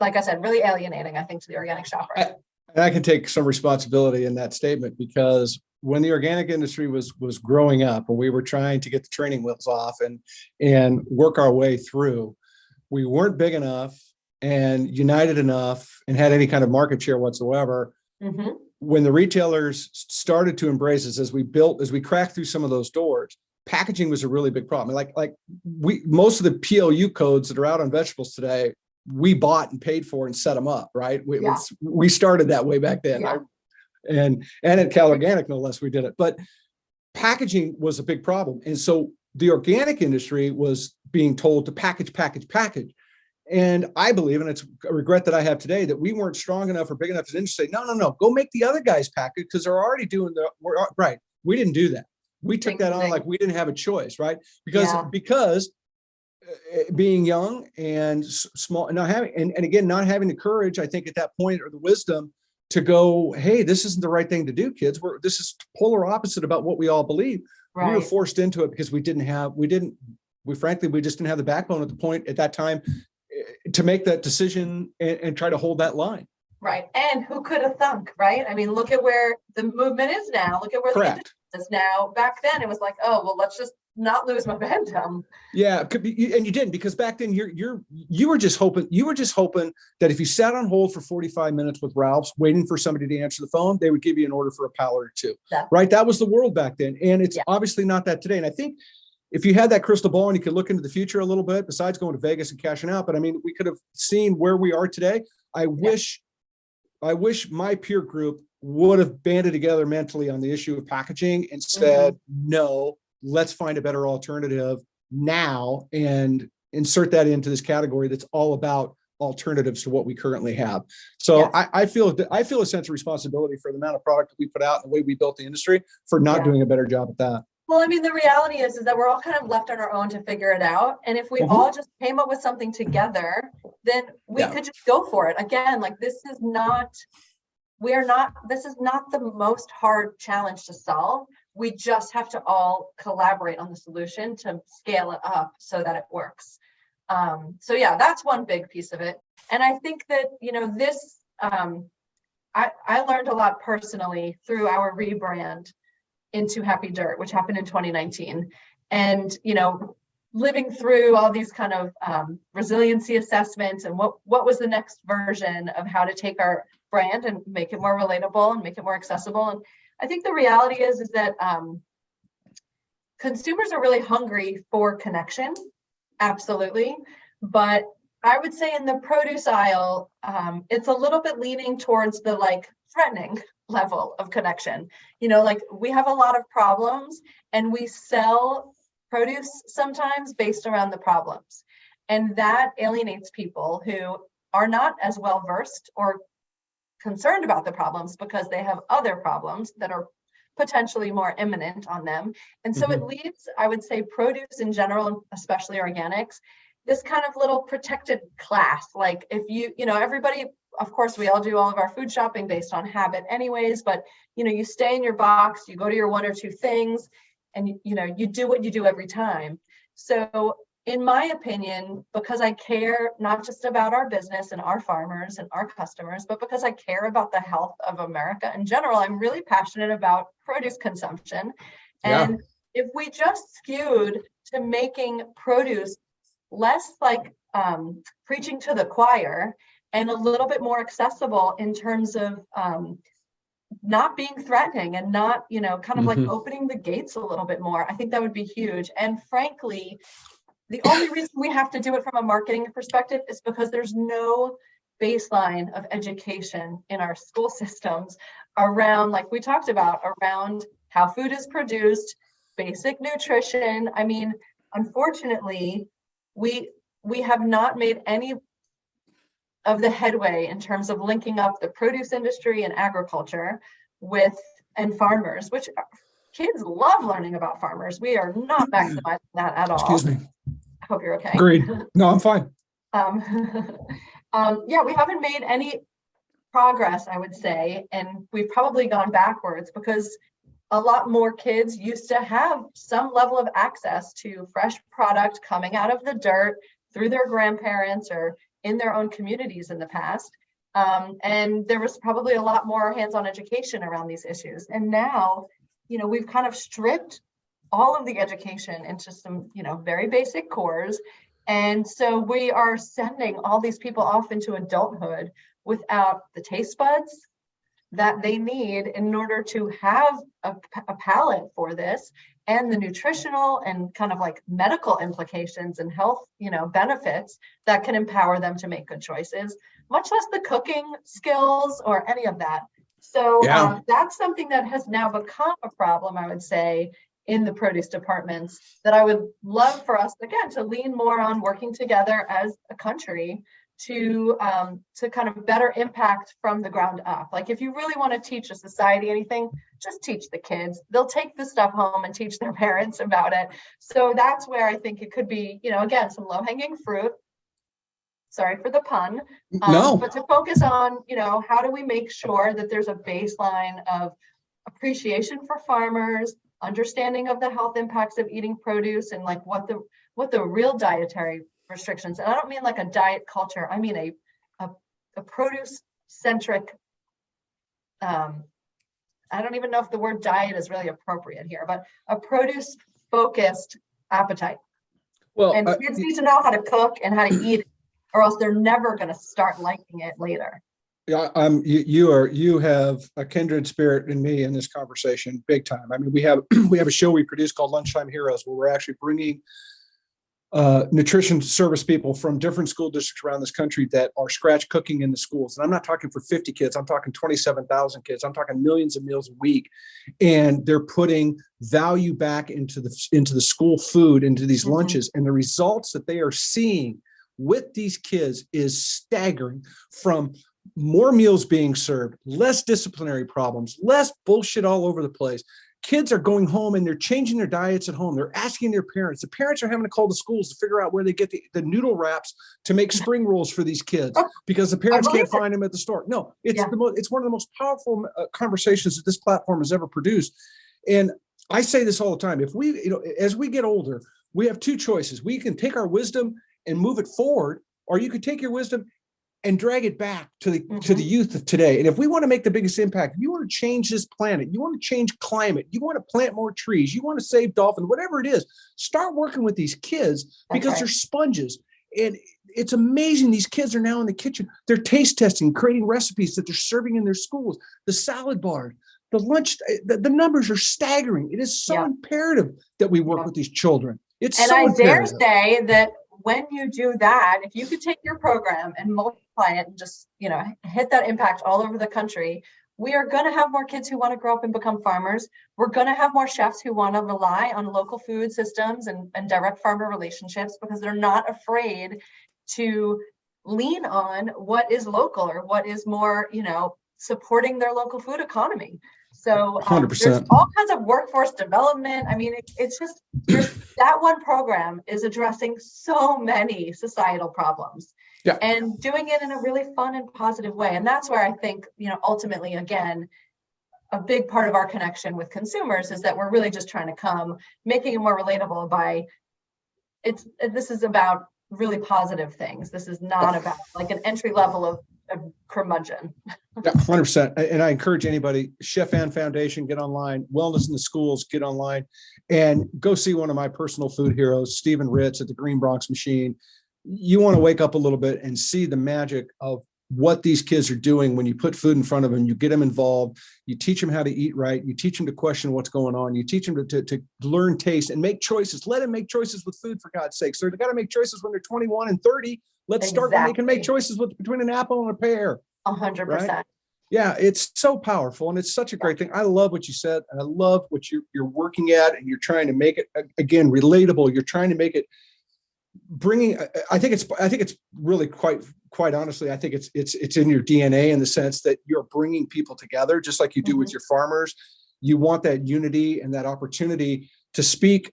like I said, really alienating, I think, to the organic shopper. And I can take some responsibility in that statement, because when the organic industry was growing up and we were trying to get the training wheels off and work our way through, we weren't big enough and united enough and had any kind of market share whatsoever. Mm-hmm. When the retailers started to embrace us, as we cracked through some of those doors, packaging was a really big problem. Like most of the PLU codes that are out on vegetables today, we bought and paid for and set them up, right? We started that way back then. Yeah. And at Cal Organic, no less, we did it. But packaging was a big problem. And so the organic industry was being told to package. And I believe, and it's a regret that I have today, that we weren't strong enough or big enough as an industry to say, no, go make the other guys package, because they're already doing right. We didn't do that. We took that on like we didn't have a choice, right? Because being young and small, and not having, and again, not having the courage, I think at that point, or the wisdom to go, hey, this isn't the right thing to do, kids. This is polar opposite about what we all believe. Right. We were forced into it because we frankly just didn't have the backbone at the point at that time to make that decision and try to hold that line. Right. And who could have thunk, right? I mean, look at where the movement is now. Look at where the industry is now. Back then, it was like, oh, well, let's just not lose momentum. Yeah, could be, and you didn't, because back then you were just hoping that if you sat on hold for 45 minutes with Ralph's waiting for somebody to answer the phone, they would give you an order for a pallet or two. Right? That was the world back then, and it's obviously not that today. And I think if you had that crystal ball and you could look into the future a little bit, besides going to Vegas and cashing out, but I mean, we could have seen where we are today. I wish my peer group would have banded together mentally on the issue of packaging and said, no, let's find a better alternative now and insert that into this category that's all about alternatives to what we currently have. So I feel a sense of responsibility for the amount of product that we put out and the way we built the industry for not doing a better job at that. Well, I mean, the reality is that we're all kind of left on our own to figure it out. And if we all just came up with something together, then we could just go for it. Again, like this is not the most hard challenge to solve. We just have to all collaborate on the solution to scale it up so that it works. So that's one big piece of it. And I think that, this, I learned a lot personally through our rebrand into Happy Dirt, which happened in 2019. And, living through all these kind of resiliency assessments and what was the next version of how to take our brand and make it more relatable and make it more accessible. And I think the reality is that consumers are really hungry for connection. Absolutely. But I would say in the produce aisle, it's a little bit leaning towards the threatening level of connection. We have a lot of problems and we sell produce sometimes based around the problems. And that alienates people who are not as well versed or concerned about the problems because they have other problems that are potentially more imminent on them. And so it leaves, I would say, produce in general, especially organics, this kind of little protected class. Like if everybody, of course, we all do all of our food shopping based on habit anyways, but you stay in your box, you go to your one or two things, and you do what you do every time. So in my opinion, because I care not just about our business and our farmers and our customers, but because I care about the health of America in general, I'm really passionate about produce consumption. And if we just skewed to making produce less like preaching to the choir and a little bit more accessible in terms of not being threatening and not, kind of like opening the gates a little bit more, I think that would be huge. And frankly, the only reason we have to do it from a marketing perspective is because there's no baseline of education in our school systems around, like we talked about, around how food is produced, basic nutrition. I mean, unfortunately, we have not made any of the headway in terms of linking up the produce industry and agriculture and farmers, which kids love learning about farmers. We are not maximizing that at all. Excuse me. I hope you're okay. Agreed. No, I'm fine. We haven't made any progress, I would say, and we've probably gone backwards because a lot more kids used to have some level of access to fresh product coming out of the dirt through their grandparents or in their own communities in the past. And there was probably a lot more hands-on education around these issues. And now, we've kind of stripped all of the education into some, very basic cores. And so we are sending all these people off into adulthood without the taste buds that they need in order to have a palate for this, and the nutritional and kind of like medical implications and health, benefits that can empower them to make good choices, much less the cooking skills or any of that. So that's something that has now become a problem, I would say, in the produce departments, that I would love for us, again, to lean more on working together as a country to kind of better impact from the ground up. Like if you really want to teach a society anything, just teach the kids. They'll take the stuff home and teach their parents about it. So that's where I think it could be, again, some low-hanging fruit. Sorry for the pun. No. But to focus on, how do we make sure that there's a baseline of appreciation for farmers, understanding of the health impacts of eating produce, and like what the real dietary restrictions. And I don't mean like a diet culture. I mean a produce centric. I don't even know if the word diet is really appropriate here, but a produce focused appetite. Well, and kids need to know how to cook and how to eat it, or else they're never going to start liking it later. Yeah, you have a kindred spirit in me in this conversation, big time. I mean, we have a show we produce called Lunchtime Heroes, where we're actually bringing nutrition service people from different school districts around this country that are scratch cooking in the schools. And I'm not talking for 50 kids. I'm talking 27,000 kids. I'm talking millions of meals a week. And they're putting value back into the school food, into these lunches. And the results that they are seeing with these kids is staggering, from more meals being served, less disciplinary problems, less bullshit all over the place. Kids are going home and they're changing their diets at home. They're asking their parents. The parents are having to call the schools to figure out where they get the noodle wraps to make spring rolls for these kids, because the parents can't find them at the store. No, it's it's one of the most powerful conversations that this platform has ever produced. And I say this all the time. If we, as we get older, we have two choices. We can take our wisdom and move it forward, or you could take your wisdom and drag it back to the youth of today. And if we want to make the biggest impact, if you want to change this planet, you want to change climate, you want to plant more trees, you want to save dolphins, whatever it is, start working with these kids, because they're sponges. And it's amazing. These kids are now in the kitchen. They're taste testing, creating recipes that they're serving in their schools, the salad bar, the lunch, the numbers are staggering. It is so imperative that we work with these children. It's and so I imperative. Dare say that when you do that, if you could take your program and multiply it and just, hit that impact all over the country, we are going to have more kids who want to grow up and become farmers. We're going to have more chefs who want to rely on local food systems and direct farmer relationships because they're not afraid to lean on what is local or what is more, supporting their local food economy. So 100%. There's all kinds of workforce development. I mean, it's just that one program is addressing so many societal problems. Yeah. And doing it in a really fun and positive way. And that's where I think, ultimately, again, a big part of our connection with consumers is that we're really just trying to come, making it more relatable this is about really positive things. This is not about like an entry level of curmudgeon. Yeah, 100%. And I encourage anybody, Chef Ann Foundation, get online, Wellness in the Schools, get online, and go see one of my personal food heroes, Stephen Ritz at the Green Bronx Machine. You want to wake up a little bit and see the magic of what these kids are doing when you put food in front of them, you get them involved, you teach them how to eat right, you teach them to question what's going on, you teach them to learn taste and make choices. Let them make choices with food, for God's sake. So they've got to make choices when they're 21 and 30. Let's start when they can make choices between an apple and a pear. 100%. Right? Yeah, it's so powerful. And it's such a great thing. I love what you said. And I love what you're working at, and you're trying to make it, again, relatable. You're trying to make it I think it's really quite honestly, I think it's in your DNA in the sense that you're bringing people together, just like you do with your farmers. You want that unity and that opportunity to speak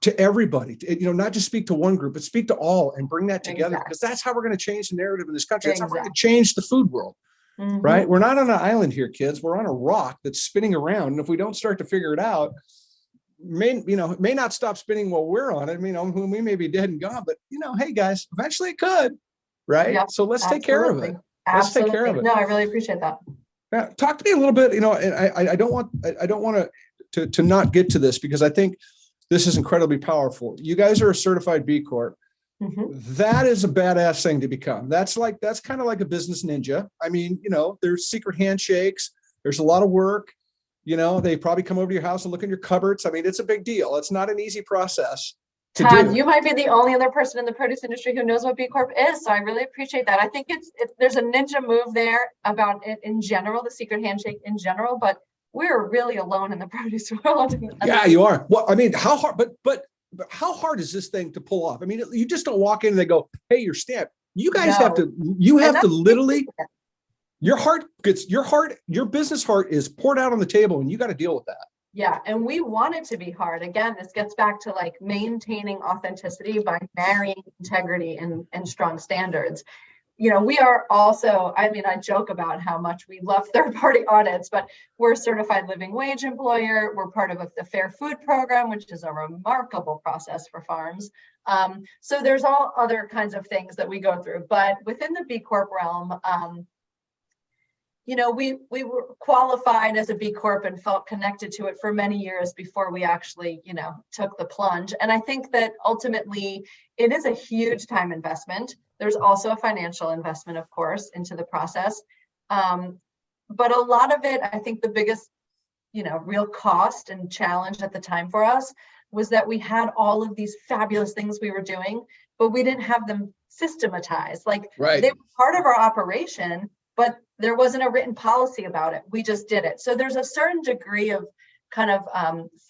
to everybody, not just speak to one group, but speak to all and bring that together, because that's how we're going to change the narrative in this country. It's how we're going to change the food world, right? We're not on an island here, kids. We're on a rock that's spinning around. And if we don't start to figure it out, may not stop spinning while we're on it. We may be dead and gone, but hey guys, eventually it could, right? Yep, so let's take care of it. Let's take care of it. No, I really appreciate that. Yeah, talk to me a little bit. And I don't want to not get to this, because I think this is incredibly powerful. You guys are a certified B Corp. That is a badass thing to become. That's kind of like a business ninja. There's secret handshakes. There's a lot of work. They probably come over to your house and look in your cupboards. It's a big deal. It's not an easy process to Todd, do. you might be the only other person in the produce industry who knows what B Corp is. So I really appreciate that. I think there's a ninja move there about it in general, the secret handshake in general, but we're really alone in the produce world. Yeah, you are. Well, how hard, but how hard is this thing to pull off? You just don't walk in and they go, hey, you're stamped. You guys have to literally, your business heart is poured out on the table, and you got to deal with that. Yeah. And we want it to be hard. Again, this gets back to like maintaining authenticity by marrying integrity and strong standards. We are also, I joke about how much we love third-party audits, but we're a certified living wage employer. We're part of the Fair Food Program, which is a remarkable process for farms. So there's all other kinds of things that we go through. But within the B Corp realm, we were qualified as a B Corp and felt connected to it for many years before we actually, took the plunge. And I think that ultimately it is a huge time investment. There's also a financial investment, of course, into the process. But a lot of it, I think the biggest, real cost and challenge at the time for us was that we had all of these fabulous things we were doing, but we didn't have them systematized. They were part of our operation, but there wasn't a written policy about it. We just did it. So there's a certain degree of kind of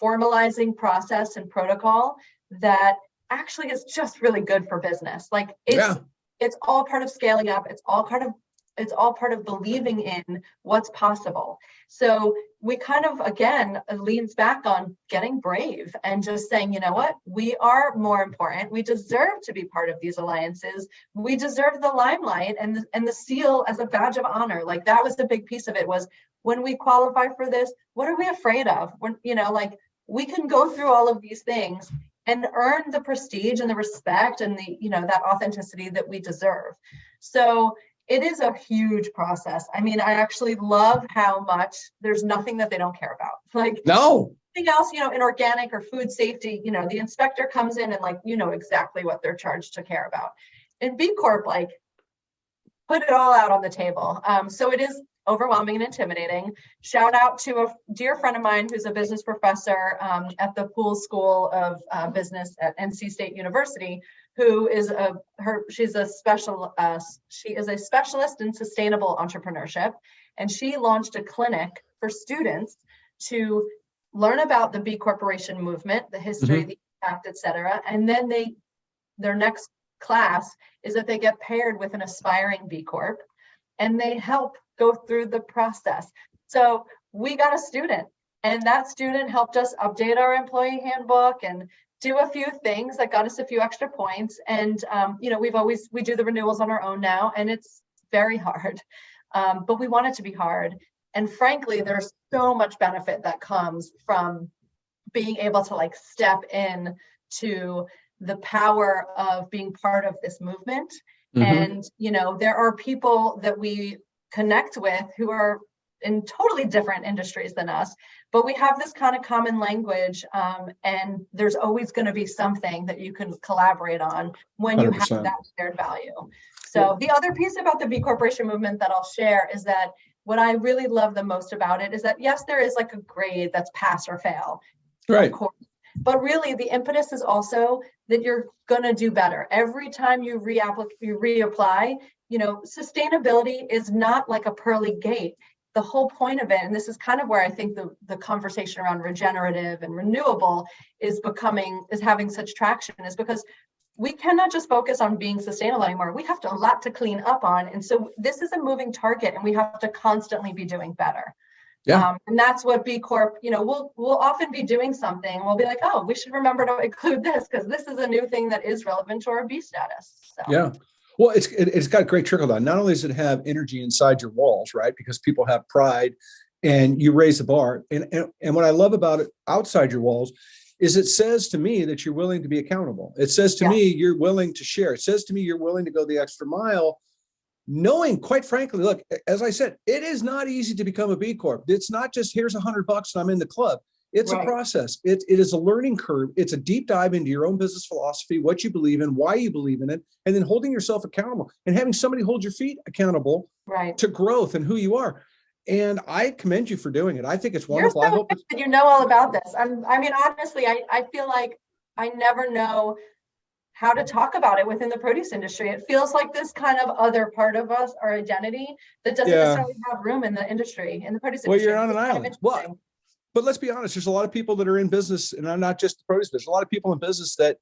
formalizing process and protocol that actually is just really good for business. It's all part of scaling up. It's all part of believing in what's possible. So we kind of, again, leans back on getting brave and just saying, you know what, we are more important. We deserve to be part of these alliances. We deserve the limelight and the seal as a badge of honor. That was the big piece of it, was when we qualify for this, what are we afraid of? When, we can go through all of these things and earn the prestige and the respect and the, that authenticity that we deserve. So it is a huge process. I actually love how much there's nothing that they don't care about. No. Anything else, in organic or food safety, the inspector comes in and exactly what they're charged to care about. In B Corp, put it all out on the table. So it is overwhelming and intimidating. Shout out to a dear friend of mine who's a business professor at the Poole School of Business at NC State University, who is she is a specialist in sustainable entrepreneurship. and she launched a clinic for students to learn about the B Corporation movement, the history, the impact, et cetera. And then their next class is that they get paired with an aspiring B Corp, and they help go through the process. So we got a student, and that student helped us update our employee handbook and do a few things that got us a few extra points. And, we do the renewals on our own now, and it's very hard, but we want it to be hard. And frankly, there's so much benefit that comes from being able to like step in to the power of being part of this movement. And, there are people that we connect with who are in totally different industries than us, but we have this kind of common language, and there's always going to be something that you can collaborate on when you 100%. have that shared value. So the other piece about the B Corporation movement that I'll share is that what I really love the most about it is that, yes, there is like a grade that's pass or fail, Right. of course, but really the impetus is also that you're going to do better. Every time you reapply, sustainability is not like a pearly gate. The whole point of it, and this is kind of where I think the conversation around regenerative and renewable is having such traction, is because we cannot just focus on being sustainable anymore. We have a lot to clean up on. And so this is a moving target, and we have to constantly be doing better. Yeah. And that's what B Corp, we'll often be doing something. We'll be like, oh, we should remember to include this because this is a new thing that is relevant to our B status. So. Yeah. Well, it's got great trickle down. Not only does it have energy inside your walls, right? Because people have pride and you raise the bar. And what I love about it outside your walls is it says to me that you're willing to be accountable. It says to me, you're willing to share. It says to me, you're willing to go the extra mile, knowing, quite frankly, look, as I said, it is not easy to become a B Corp. It's not just here's $100 and I'm in the club. It's a process. It is a learning curve. It's a deep dive into your own business philosophy, what you believe in, why you believe in it, and then holding yourself accountable and having somebody hold your feet accountable to growth and who you are. And I commend you for doing it. I think it's wonderful. You're so I hope good. You know all about this. Honestly, I feel like I never know how to talk about it within the produce industry. It feels like this kind of other part of us, our identity, that doesn't necessarily have room in the industry, in the produce industry. Well, you're on an island. But let's be honest, there's a lot of people that are in business, and I'm not just the produce business. There's a lot of people in business that,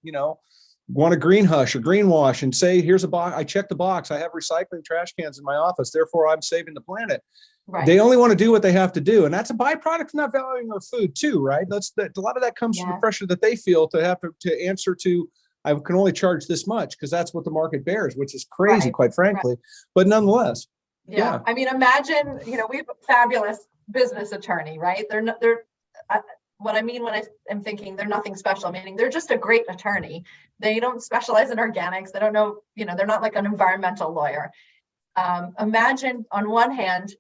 want to green hush or greenwash and say, here's a box. I checked the box. I have recycling trash cans in my office. Therefore, I'm saving the planet. Right. They only want to do what they have to do. And that's a byproduct of not valuing our food too, right? A lot of that comes from the pressure that they feel to have to answer to, I can only charge this much because that's what the market bears, which is crazy, quite frankly. But nonetheless. Yeah. I mean, imagine, we have a fabulous business attorney, right? What I mean when I am thinking they're nothing special, meaning they're just a great attorney. They don't specialize in organics. They don't know, they're not like an environmental lawyer. Imagine on one hand,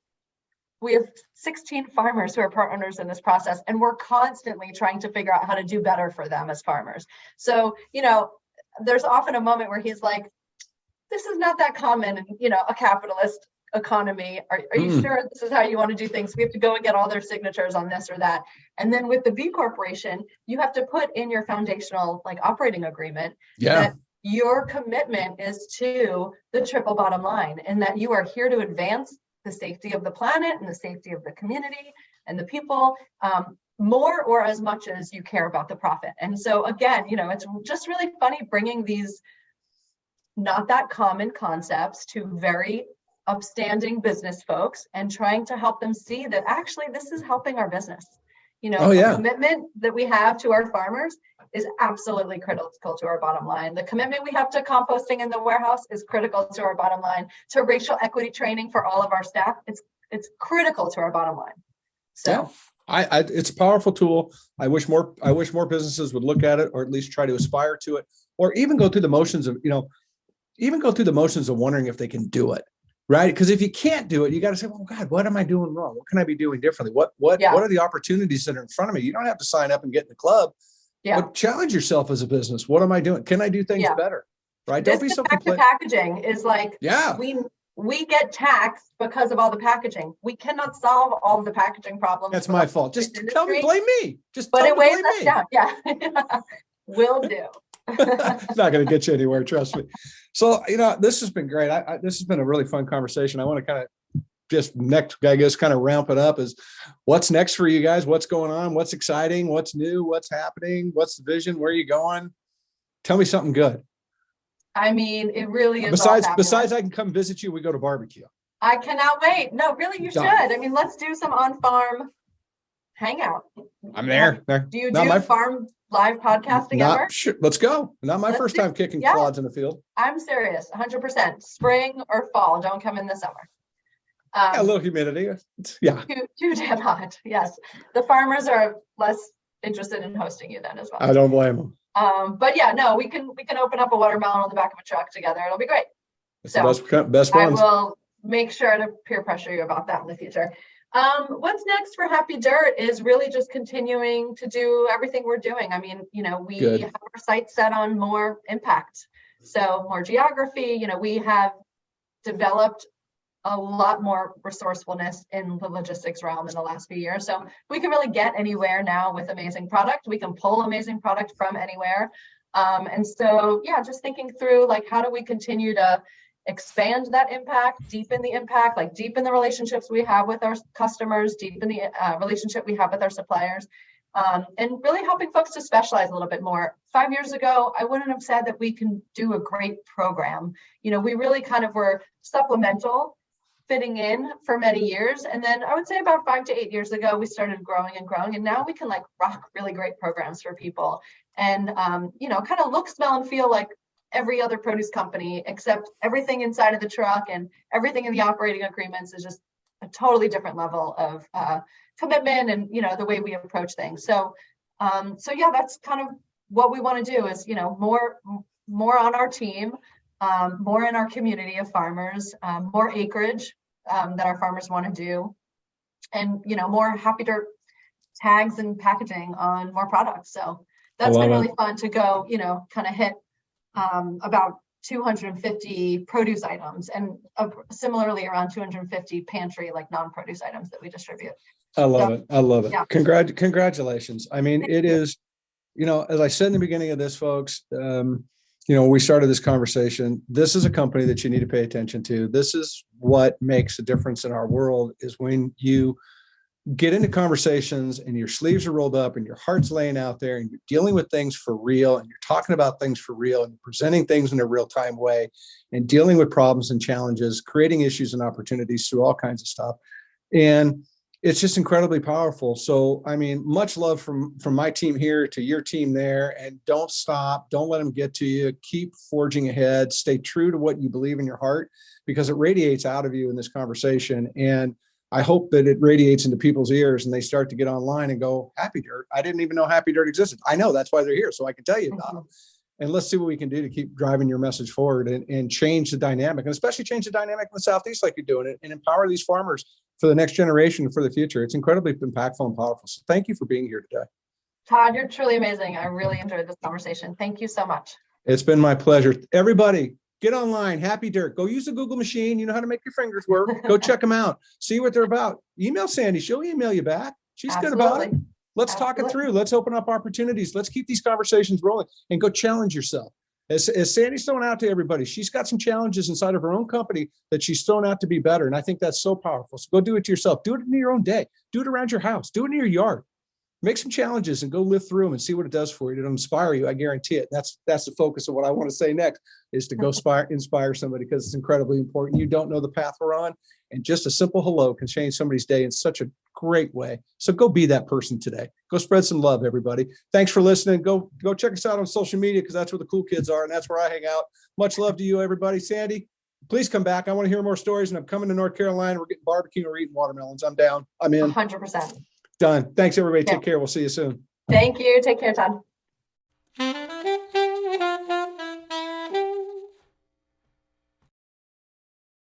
we have 16 farmers who are part owners in this process, and we're constantly trying to figure out how to do better for them as farmers. So, there's often a moment where he's like, this is not that common in, a capitalist economy. Are you sure this is how you want to do things? We have to go and get all their signatures on this or that. And then with the B Corporation, you have to put in your foundational operating agreement that your commitment is to the triple bottom line, and that you are here to advance the safety of the planet and the safety of the community and the people, more or as much as you care about the profit. And so again, it's just really funny bringing these not that common concepts to very upstanding business folks and trying to help them see that actually this is helping our business. The commitment that we have to our farmers is absolutely critical to our bottom line. The commitment we have to composting in the warehouse is critical to our bottom line. To racial equity training for all of our staff, it's critical to our bottom line. So it's a powerful tool. I wish more businesses would look at it, or at least try to aspire to it, or even go through the motions of, wondering if they can do it. Right. Because if you can't do it, you got to say, well, God, what am I doing wrong? What can I be doing differently? What are the opportunities that are in front of me? You don't have to sign up and get in the club. But challenge yourself as a business. What am I doing? Can I do things better? Right. Don't be so complacent. Packaging is we get taxed because of all the packaging. We cannot solve all of the packaging problems. That's my fault. Just tell me, blame me. But it weighs us down. Yeah. Will do. It's not going to get you anywhere, trust me. So, this has been great. This has been a really fun conversation. I want to kind of just next, I guess, kind of ramp it up is what's next for you guys? What's going on? What's exciting? What's new? What's happening? What's the vision? Where are you going? Tell me something good. I mean, it really is. Besides, I can come visit you. We go to barbecue. I cannot wait. No, really, you should. I mean, let's do some on-farm hangout. I'm there. Do you do farm live podcasting ever? Sure. Let's go. Not my first time kicking clods in the field. I'm serious, 100%. Spring or fall. Don't come in the summer. A little humidity. Yeah. Too damn hot. Yes. The farmers are less interested in hosting you then as well. I don't blame them. But yeah, no, we can open up a watermelon on the back of a truck together. It'll be great. It's the best ones. I will make sure to peer pressure you about that in the future. What's next for Happy Dirt is really just continuing to do everything we're doing. I mean, we have our sights set on more impact. So more geography, we have developed a lot more resourcefulness in the logistics realm in the last few years. So we can really get anywhere now with amazing product. We can pull amazing product from anywhere. And so, just thinking through how do we continue to expand that impact, deepen the impact, deepen the relationships we have with our customers, deepen the relationship we have with our suppliers, and really helping folks to specialize a little bit more. 5 years ago, I wouldn't have said that we can do a great program. We really kind of were supplemental, fitting in for many years. And then I would say about 5 to 8 years ago, we started growing. And now we can rock really great programs for people and, kind of look, smell, and feel like every other produce company, except everything inside of the truck and everything in the operating agreements is just a totally different level of commitment and, the way we approach things. So that's kind of what we want to do is, more on our team, more in our community of farmers, more acreage that our farmers want to do, and more Happy Dirt tags and packaging on more products. So that's been really fun to go, kind of hit about 250 produce items and similarly around 250 pantry non-produce items that we distribute. I love it. Yeah. Congratulations. I mean, it is, as I said in the beginning of this, folks, we started this conversation. This is a company that you need to pay attention to. This is what makes a difference in our world is when you get into conversations and your sleeves are rolled up and your heart's laying out there and you're dealing with things for real and you're talking about things for real and you're presenting things in a real-time way and dealing with problems and challenges, creating issues and opportunities through all kinds of stuff. And it's just incredibly powerful. So, I mean, much love from my team here to your team there, and don't stop. Don't let them get to you. Keep forging ahead. Stay true to what you believe in your heart because it radiates out of you in this conversation. And I hope that it radiates into people's ears and they start to get online and go, Happy Dirt. I didn't even know Happy Dirt existed. I know, that's why they're here. So I can tell you about them. And let's see what we can do to keep driving your message forward and change the dynamic, and especially change the dynamic in the Southeast like you're doing it, and empower these farmers for the next generation and for the future. It's incredibly impactful and powerful. So thank you for being here today. Todd, you're truly amazing. I really enjoyed this conversation. Thank you so much. It's been my pleasure. Everybody, get online, Happy Dirt. Go use the Google machine. You know how to make your fingers work. Go check them out. See what they're about. Email Sandy. She'll email you back. She's good about it. Let's talk it through. Let's open up opportunities. Let's keep these conversations rolling and go challenge yourself. As Sandy's throwing out to everybody, she's got some challenges inside of her own company that she's thrown out to be better. And I think that's so powerful. So go do it to yourself. Do it in your own day. Do it around your house. Do it in your yard. Make some challenges and go live through them and see what it does for you. It'll inspire you. I guarantee it. That's the focus of what I want to say next is to go inspire somebody because it's incredibly important. You don't know the path we're on, and just a simple hello can change somebody's day in such a great way. So go be that person today. Go spread some love, everybody. Thanks for listening. Go check us out on social media because that's where the cool kids are and that's where I hang out. Much love to you, everybody. Sandy, please come back. I want to hear more stories, and I'm coming to North Carolina. We're getting barbecue and we're eating watermelons. I'm down. I'm in. 100%. Done. Thanks, everybody. Take care. We'll see you soon. Thank you. Take care, Todd.